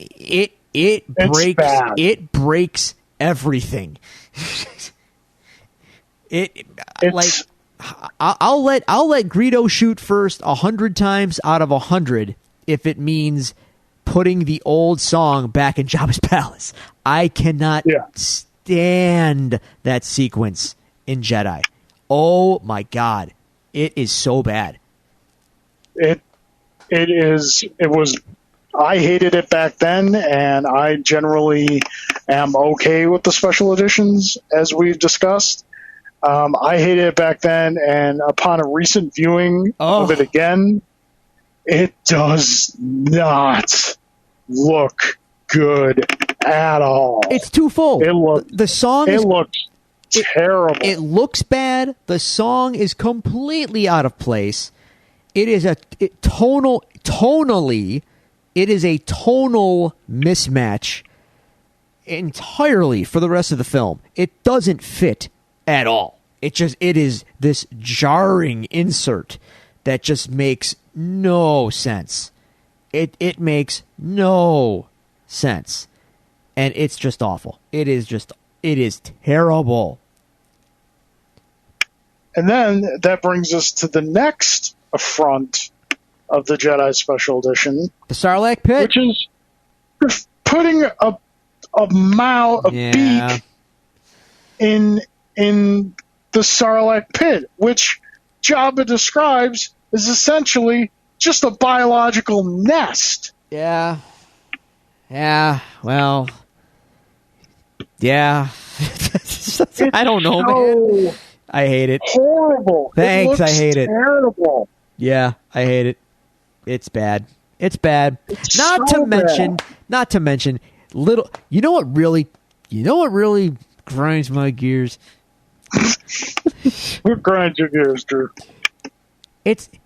It breaks everything. I'll let Greedo shoot first 100 times out of 100 if it means putting the old song back in Jabba's palace. I cannot stand that sequence in Jedi. Oh my God, it is so bad. It was. I hated it back then, and I generally am okay with the special editions, as we've discussed. I hated it back then, and upon a recent viewing of it again, it does not look good at all. It's totfold. The song looks terrible. It looks bad. The song is completely out of place. It is tonally. It is a tonal mismatch entirely for the rest of the film. It doesn't fit at all. It is this jarring insert that just makes no sense. It makes no sense. And it's just awful. It is terrible. And then that brings us to the next affront of the Jedi Special Edition. The Sarlacc Pit? Which is putting a beak in the Sarlacc Pit, which Jabba describes as essentially just a biological nest. Yeah. Yeah, well... Yeah. I don't know, man. I hate it. Horrible. Thanks, I hate it. Terrible. Yeah, I hate it. It's bad. It's bad. It's not so to mention little. You know what really grinds my gears? What grinds your gears, Drew?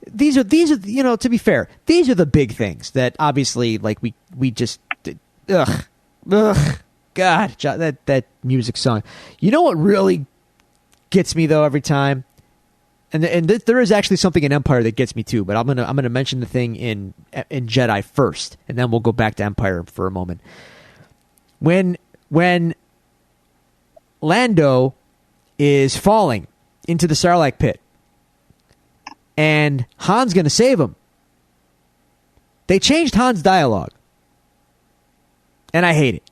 These are to be fair, these are the big things that obviously like we just God, that music song. You know what really gets me though every time? And there is actually something in Empire that gets me too, but I'm gonna mention the thing in Jedi first, and then we'll go back to Empire for a moment. When Lando is falling into the Sarlacc Pit, and Han's gonna save him, they changed Han's dialogue, and I hate it.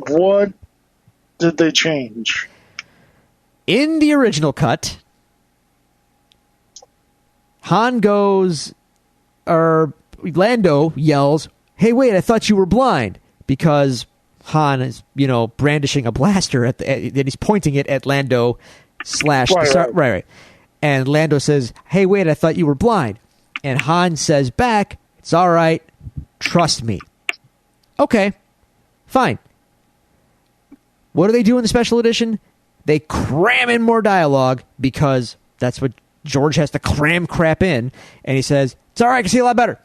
What did they change? In the original cut, Lando yells, "Hey, wait, I thought you were blind," because Han is, brandishing a blaster and he's pointing it at Lando right. And Lando says, "Hey, wait, I thought you were blind." And Han says back, "It's all right. Trust me." Okay, fine. What do they do in the special edition? They cram in more dialogue because that's what George has to cram crap in. And he says, "It's all right, I can see a lot better."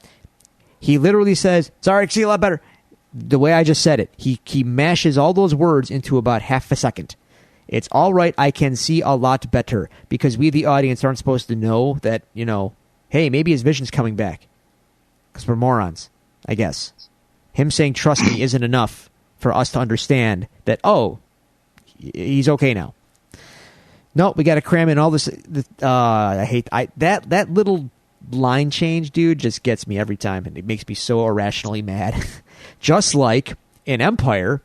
He literally says, "It's all right, I can see a lot better." The way I just said it, he mashes all those words into about half a second. It's all right, I can see a lot better. Because we, the audience, aren't supposed to know that, hey, maybe his vision's coming back. Because we're morons. I guess. Him saying trust me isn't enough for us to understand that, oh, he's okay now. No, we got to cram in all this. That little line change, dude, just gets me every time, and it makes me so irrationally mad. Just like in Empire,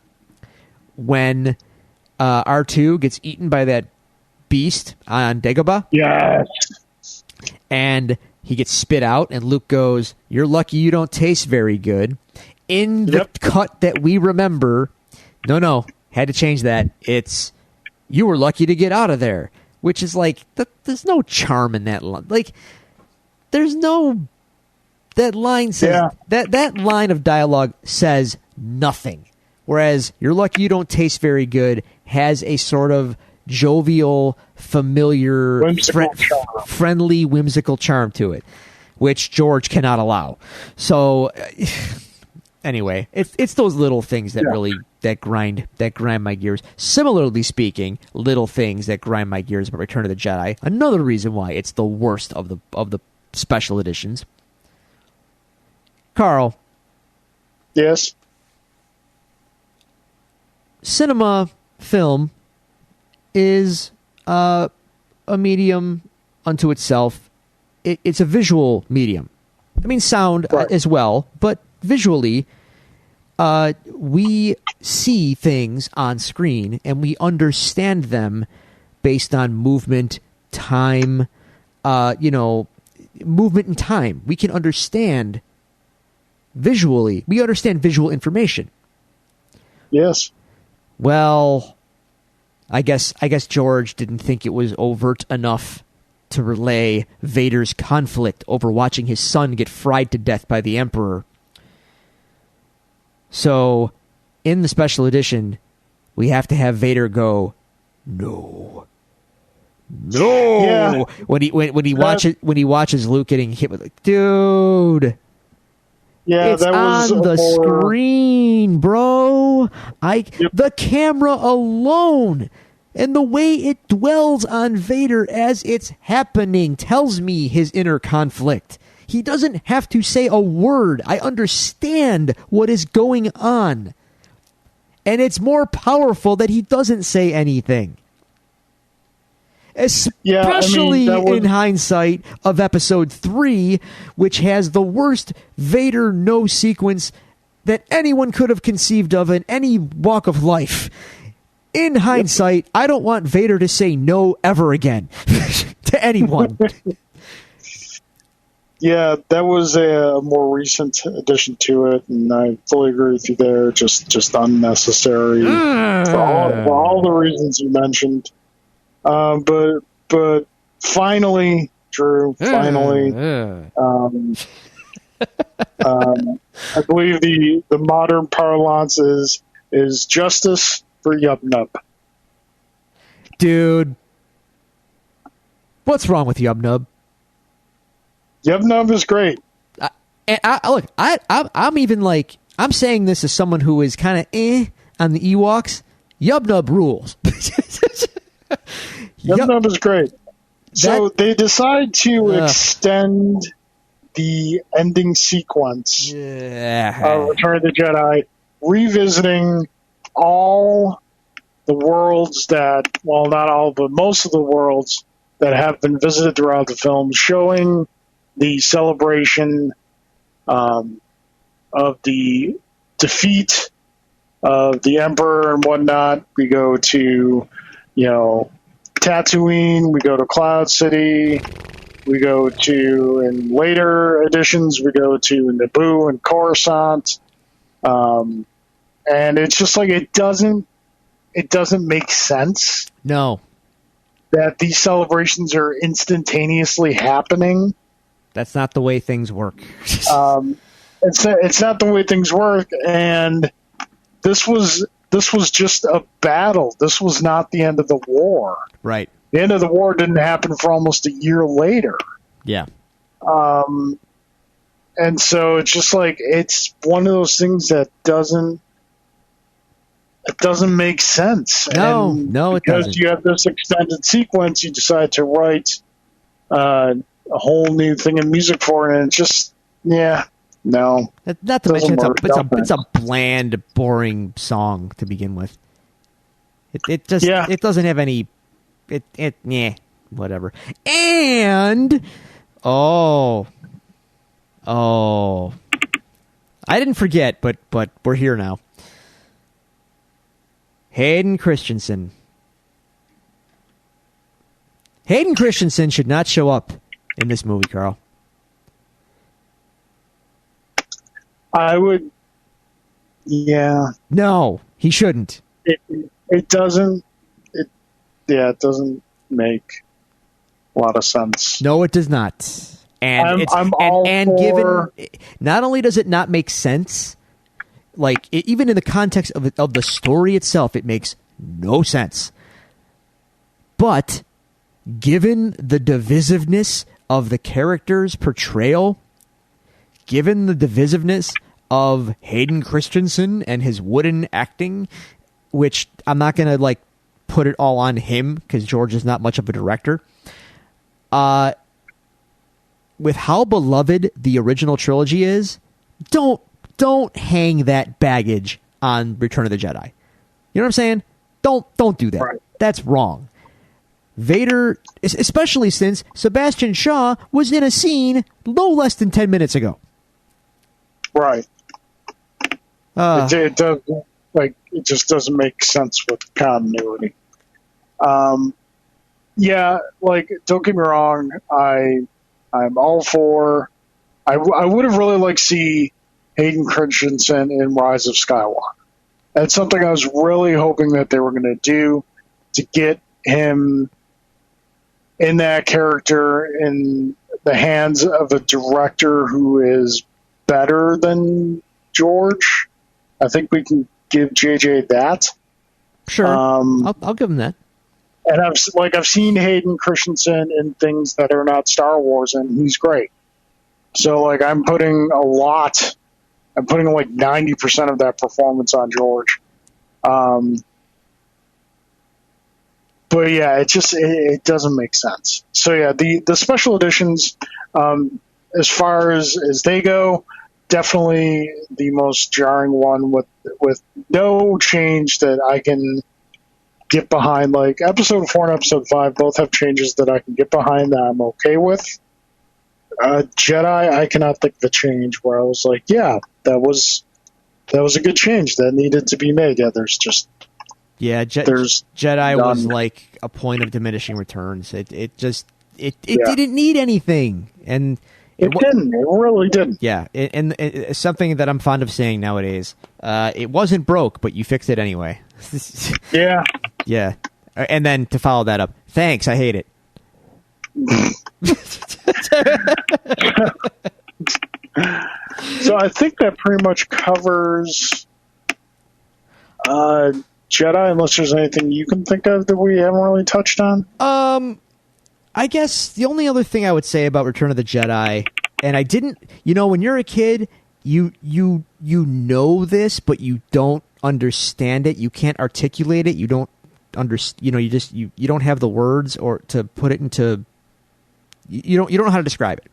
when R2 gets eaten by that beast on Dagobah. Yes. And he gets spit out, and Luke goes, "You're lucky you don't taste very good." In the cut that we remember, no, had to change that. It's, "You were lucky to get out of there," which is like, there's no charm in that line. Like, there's no, that line says, that line of dialogue says nothing. Whereas, "You're lucky you don't taste very good" has a sort of jovial, familiar, friendly, whimsical charm to it, which George cannot allow. So, anyway, it's those little things that really that grind my gears. Similarly speaking, little things that grind my gears about Return of the Jedi. Another reason why it's the worst of the special editions. Carl. Yes. Cinema film is a medium unto itself. It's a visual medium. I mean, sound as well, but visually, we see things on screen and we understand them based on movement, time, movement and time. We can understand visually. We understand visual information. Yes. Well, I guess George didn't think it was overt enough to relay Vader's conflict over watching his son get fried to death by the Emperor. So, in the special edition, we have to have Vader go, "No, no." Yeah. When he watches Luke getting hit with, like, dude. Yeah, it's that was on the screen, bro. The camera alone and the way it dwells on Vader as it's happening tells me his inner conflict. He doesn't have to say a word. I understand what is going on. And it's more powerful that he doesn't say anything. Especially in hindsight of Episode 3, which has the worst Vader no sequence that anyone could have conceived of in any walk of life. In hindsight, I don't want Vader to say no ever again to anyone. Yeah, that was a more recent addition to it, and I fully agree with you there. Just unnecessary for all the reasons you mentioned. But finally, Drew, I believe the modern parlance is justice for Yub Nub. Dude, what's wrong with Yub Nub? Yub Nub is great. I'm even like, I'm saying this as someone who is kind of on the Ewoks. Yub Nub rules. Yub Nub is great. So they decide to extend the ending sequence of Return of the Jedi, revisiting all the worlds that, well, not all, but most of the worlds that have been visited throughout the film, showing the celebration of the defeat of the Emperor and whatnot. We go to, Tatooine, we go to Cloud City, we go to, in later editions, we go to Naboo and Coruscant. And it's just like, it doesn't make sense. No. That these celebrations are instantaneously happening. That's not the way things work. It's not the way things work, and this was just a battle. This was not the end of the war. Right. The end of the war didn't happen for almost a year later. Yeah. And so it's just like, it's one of those things that doesn't make sense. No, it doesn't. Because you have this extended sequence, you decide to write a whole new thing of music for it, and it's just, No. Not to mention, Doesn't work. it's a bland, boring song to begin with. It just Yeah. it doesn't have any. Whatever. And oh, I didn't forget, but we're here now. Hayden Christensen. Hayden Christensen should not show up in this movie, Carl. I would. Yeah. No, he shouldn't. It doesn't. It doesn't make a lot of sense. No, it does not. And I'm all for... given, not only does it not make sense, like even in the context of the story itself, it makes no sense. But given the divisiveness of the character's portrayal, given the divisiveness of Hayden Christensen and his wooden acting, which I'm not going to put it all on him because George is not much of a director. With how beloved the original trilogy is, don't hang that baggage on Return of the Jedi. You know what I'm saying? Don't do that. Right. That's wrong. Vader, especially since Sebastian Shaw was in a scene no less than 10 minutes ago. Right. It does, it just doesn't make sense with continuity. Yeah, don't get me wrong. I'm all for. I would have really liked to see Hayden Christensen in Rise of Skywalker. That's something I was really hoping that they were going to do to get him in that character in the hands of a director who is better than George. I think we can give JJ that. Sure, I'll give him that. And I've seen Hayden Christensen in things that are not Star Wars, and he's great. So I'm putting 90% of that performance on George. But yeah, it doesn't make sense. So yeah, the special editions, as far as they go, definitely the most jarring one with no change that I can get behind. Episode 4 and episode 5 both have changes that I can get behind that I'm okay with. Jedi, I cannot think of a change where I was yeah, that was a good change that needed to be made. Yeah, there's just Jedi none. was a point of diminishing returns. It didn't need anything, and it didn't. It really didn't. Yeah, and something that I'm fond of saying nowadays. It wasn't broke, but you fixed it anyway. Yeah. Yeah. And then to follow that up, thanks, I hate it. So I think that pretty much covers Jedi, unless there's anything you can think of that we haven't really touched on. I guess the only other thing I would say about Return of the Jedi, and I didn't, when you're a kid, you know this, but you don't understand it. You can't articulate it. You don't you don't have the words or to put it into. You don't know how to describe it.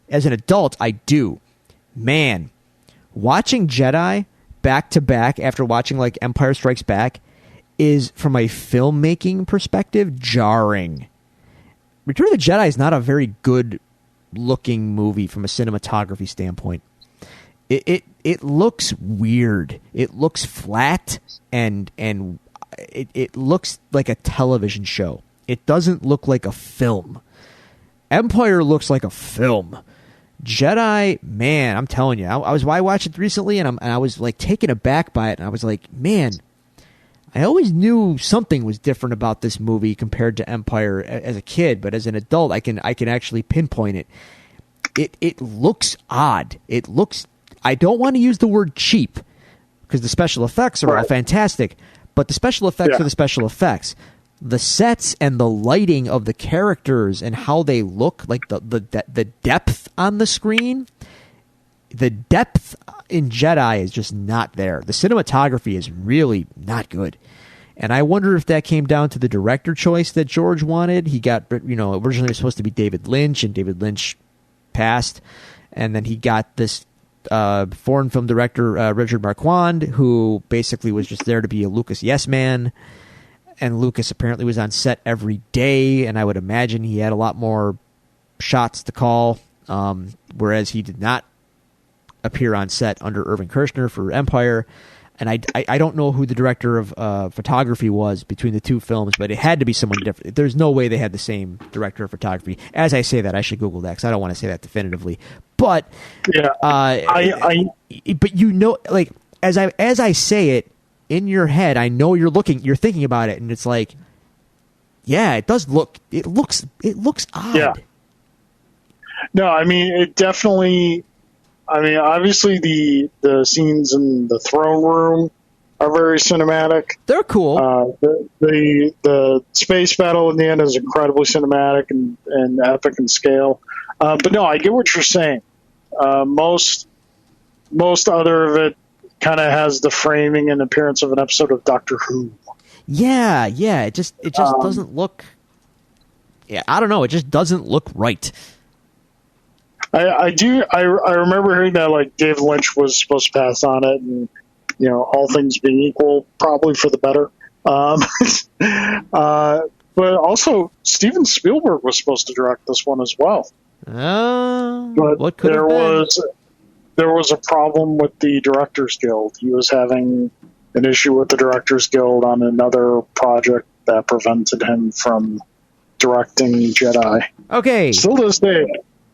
As an adult, I do. Man, watching Jedi back to back after watching Empire Strikes Back is, from a filmmaking perspective, jarring. Return of the Jedi is not a very good looking movie from a cinematography standpoint. It looks weird. It looks flat and it looks like a television show. It doesn't look like a film. Empire looks like a film. Jedi, man, I'm telling you, I watched it recently, and I was taken aback by it, and I was like, man, I always knew something was different about this movie compared to Empire as a kid, but as an adult, I can actually pinpoint it. It looks odd. It looks. I don't want to use the word cheap because the special effects are all fantastic, but the special effects are the special effects. The sets and the lighting of the characters and how they look, the depth on the screen, the depth in Jedi is just not there. The cinematography is really not good. And I wonder if that came down to the director choice that George wanted. He got, originally it was supposed to be David Lynch, and David Lynch passed. And then he got this foreign film director Richard Marquand, who basically was just there to be a Lucas yes man. And Lucas apparently was on set every day, and I would imagine he had a lot more shots to call, whereas he did not appear on set under Irving Kershner for Empire. And I don't know who the director of photography was between the two films, but it had to be someone different. There's no way they had the same director of photography. As I say that, I should Google that because I don't want to say that definitively. But yeah, but you know, like as I say it in your head, I know you're thinking about it, and it's like, yeah, it looks odd. Yeah. No, I mean it definitely. I mean, obviously the scenes in the throne room are very cinematic. They're cool. The space battle in the end is incredibly cinematic and epic in scale. But no, I get what you're saying. Most other of it kind of has the framing and appearance of an episode of Doctor Who. Yeah. It just doesn't look. Yeah, I don't know. It just doesn't look right. I remember hearing that like David Lynch was supposed to pass on it, and all things being equal, probably for the better. But also Steven Spielberg was supposed to direct this one as well. But what could have been? There was a problem with the Directors Guild. He was having an issue with the Directors Guild on another project that prevented him from directing Jedi. Okay. Still to this day,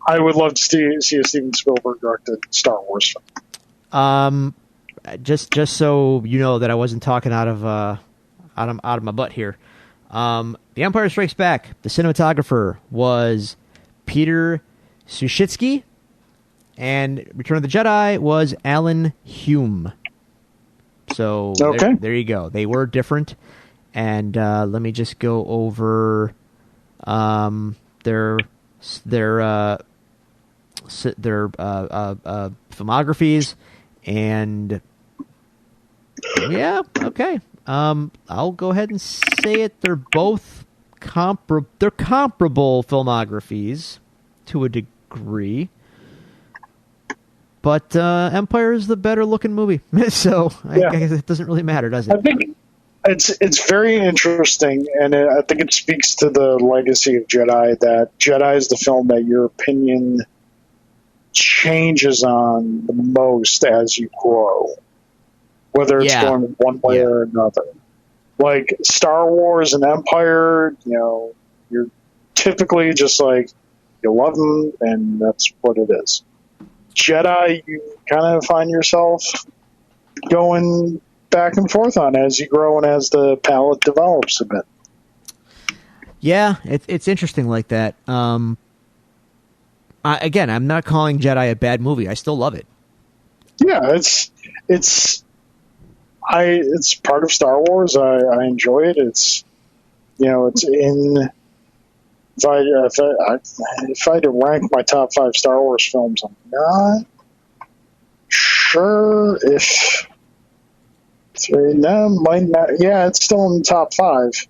I would love to see a Steven Spielberg directed Star Wars film. Just so you know that I wasn't talking out of my butt here. The Empire Strikes Back. The cinematographer was Peter Sushitsky, and Return of the Jedi was Alan Hume. So okay. There you go. They were different, and let me just go over their filmographies, and yeah, okay. I'll go ahead and say it. They're both they're comparable filmographies to a degree, but Empire is the better looking movie, so I guess it doesn't really matter, does it? I think it's very interesting, and I think it speaks to the legacy of Jedi, that Jedi is the film that your opinion changes on the most as you grow, whether it's going one way or another. Like Star Wars and Empire, you're typically just like, you love them, and that's what it is. Jedi, you kind of find yourself going back and forth on as you grow and as the palette develops a bit. Yeah, it's interesting like that. Again, I'm not calling Jedi a bad movie. I still love it. Yeah, it's part of Star Wars. I enjoy it. It's it's in. If I had to rank my top 5 Star Wars films, I'm not sure if. No, might not. Yeah, it's still in the top 5.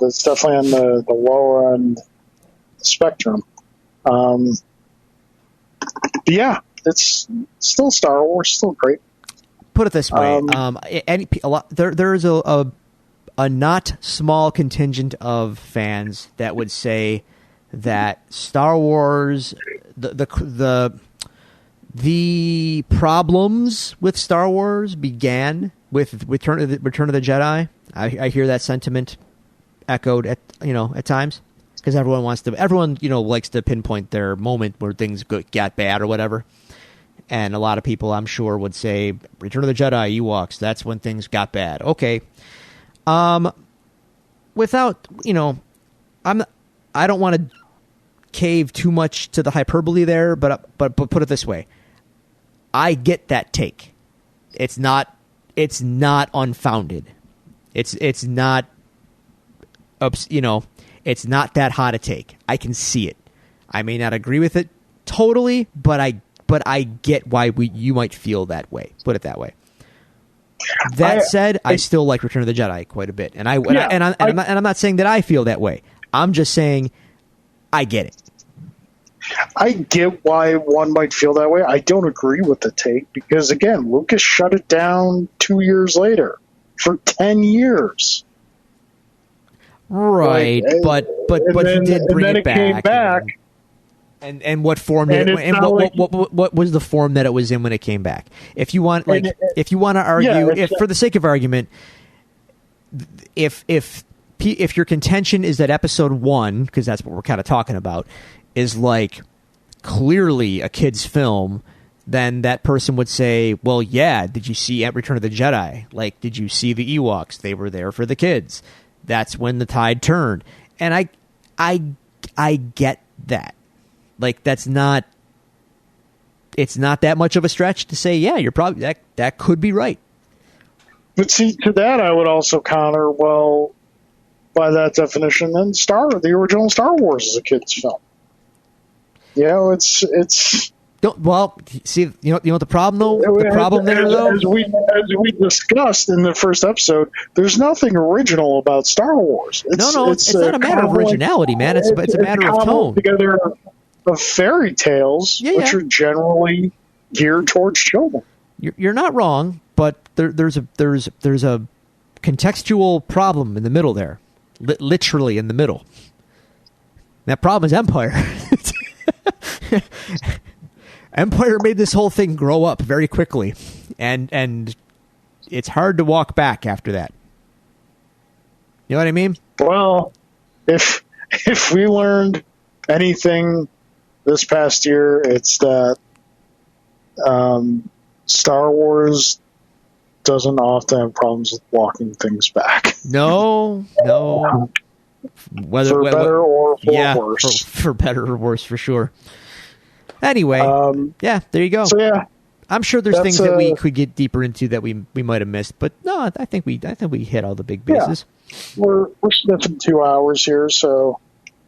That's definitely on the lower end spectrum. But yeah, it's still Star Wars, still great. Put it this way: there's a not small contingent of fans that would say that Star Wars, the problems with Star Wars began with Return of the Jedi. I hear that sentiment echoed at times, because everyone likes to pinpoint their moment where things got bad or whatever. And a lot of people, I'm sure, would say Return of the Jedi, Ewoks, that's when things got bad. Okay. Without, I don't want to cave too much to the hyperbole there, but put it this way. I get that take. It's not unfounded. It's not that hot a take. I can see it. I may not agree with it totally, but I get why you might feel that way. Put it that way. That said, I still like Return of the Jedi quite a bit, and I'm not saying that I feel that way. I'm just saying I get it. I get why one might feel that way. I don't agree with the take because, again, Lucas shut it down 2 years later for 10 years. Right, but he did bring it back. Came back. And what form did it, and what was the form that it was in when it came back? If you want, if you want to argue, if for the sake of argument, if your contention is that episode 1, because that's what we're kind of talking about, is like clearly a kid's film, then that person would say, well, yeah, did you see at Return of the Jedi? Like, did you see the Ewoks? They were there for the kids. That's when the tide turned. And I get that. Like, it's not that much of a stretch to say, yeah, you're probably, that could be right. But see, to that I would also counter, well, by that definition, then the original Star Wars is a kid's film. You know, it's. Well, see, you know the problem though. The problem there, though, as we discussed in the first episode, there's nothing original about Star Wars. It's not a matter of originality, man. It's a matter of tone. Together of fairy tales, which are generally geared towards children. You're not wrong, but there's a contextual problem in the middle there, literally in the middle. That problem is Empire. Empire made this whole thing grow up very quickly, and it's hard to walk back after that. You know what I mean? Well, if we learned anything this past year, it's that Star Wars doesn't often have problems with walking things back. No. For better or for worse. For better or worse, for sure. Anyway, yeah, there you go. So yeah, I'm sure there's things that we could get deeper into that we might have missed, but no, I think we hit all the big bases. Yeah. We're sniffing 2 hours here, so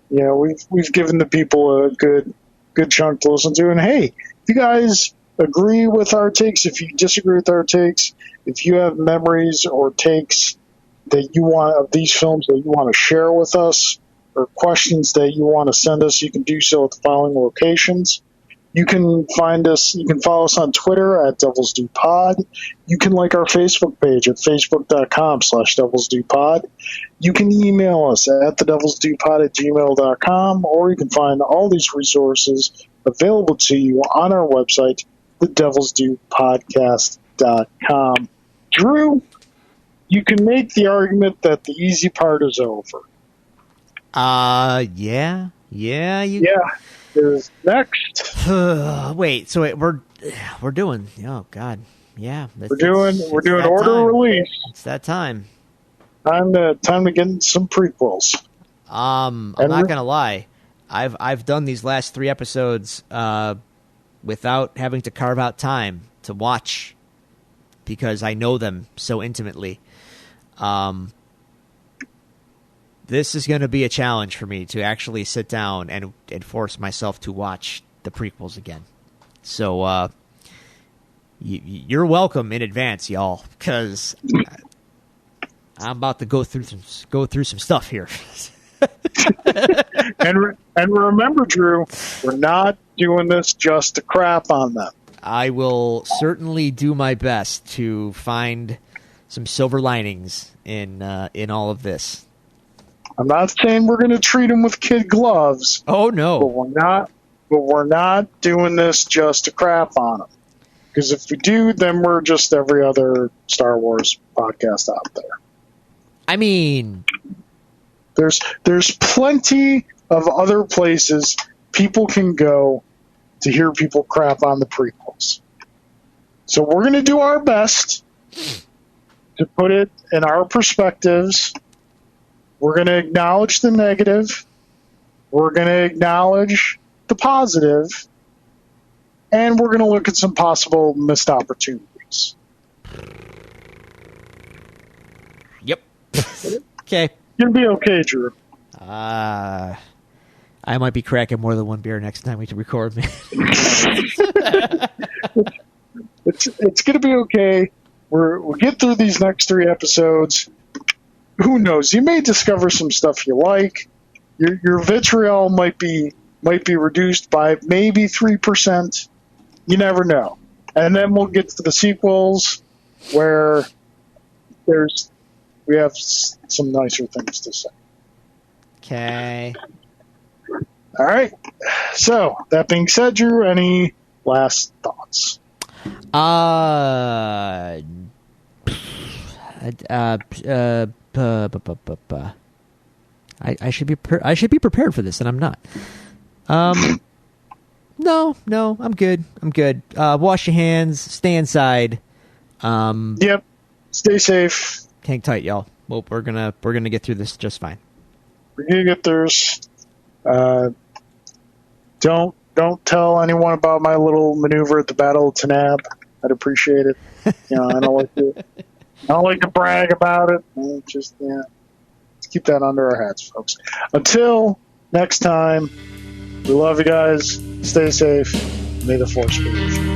you know we've given the people a good chunk to listen to. And hey, if you guys agree with our takes, if you disagree with our takes, if you have memories or takes that you want of these films that you want to share with us, or questions that you want to send us, you can do so at the following locations. You can find us. You can follow us on Twitter at Devils Do Pod. You can like our Facebook page at facebook.com/DevilsDoPod. You can email us at thedevilsdopod@gmail.com, or you can find all these resources available to you on our website, thedevilsdopodcast.com. Drew, you can make the argument that the easy part is over. Yeah. Next. Wait, so we're doing. Oh God, yeah. We're doing order release. It's that time. Time to get in some prequels. I'm not gonna lie. I've done these last 3 episodes without having to carve out time to watch because I know them so intimately. This is going to be a challenge for me to actually sit down and force myself to watch the prequels again. So you're welcome in advance, y'all, because I'm about to go through some stuff here. and remember, Drew, we're not doing this just to crap on them. I will certainly do my best to find some silver linings in all of this. I'm not saying we're going to treat them with kid gloves. Oh no, but we're not doing this just to crap on them. Because if we do, then we're just every other Star Wars podcast out there. I mean, there's plenty of other places people can go to hear people crap on the prequels. So we're going to do our best to put it in our perspectives. We're going to acknowledge the negative. We're going to acknowledge the positive. And we're going to look at some possible missed opportunities. Yep. Okay. You'll be okay, Drew. I might be cracking more than one beer next time we record, man. It's going to be okay. We'll get through these next 3 episodes. Who knows? You may discover some stuff you like. Your vitriol might be might be reduced by maybe 3%. You never know. And then we'll get to the sequels where we have some nicer things to say. Okay. All right. So, that being said, Drew, any last thoughts? I should be prepared for this, and I'm not. No, I'm good. Wash your hands. Stay inside. Yep. Stay safe. Hang tight, y'all. Well, we're gonna get through this just fine. We're gonna get theirs. Don't tell anyone about my little maneuver at the Battle of Tanab. I'd appreciate it. I don't like to brag about it. Just let's keep that under our hats, folks. Until next time, we love you guys. Stay safe. May the Force be with you.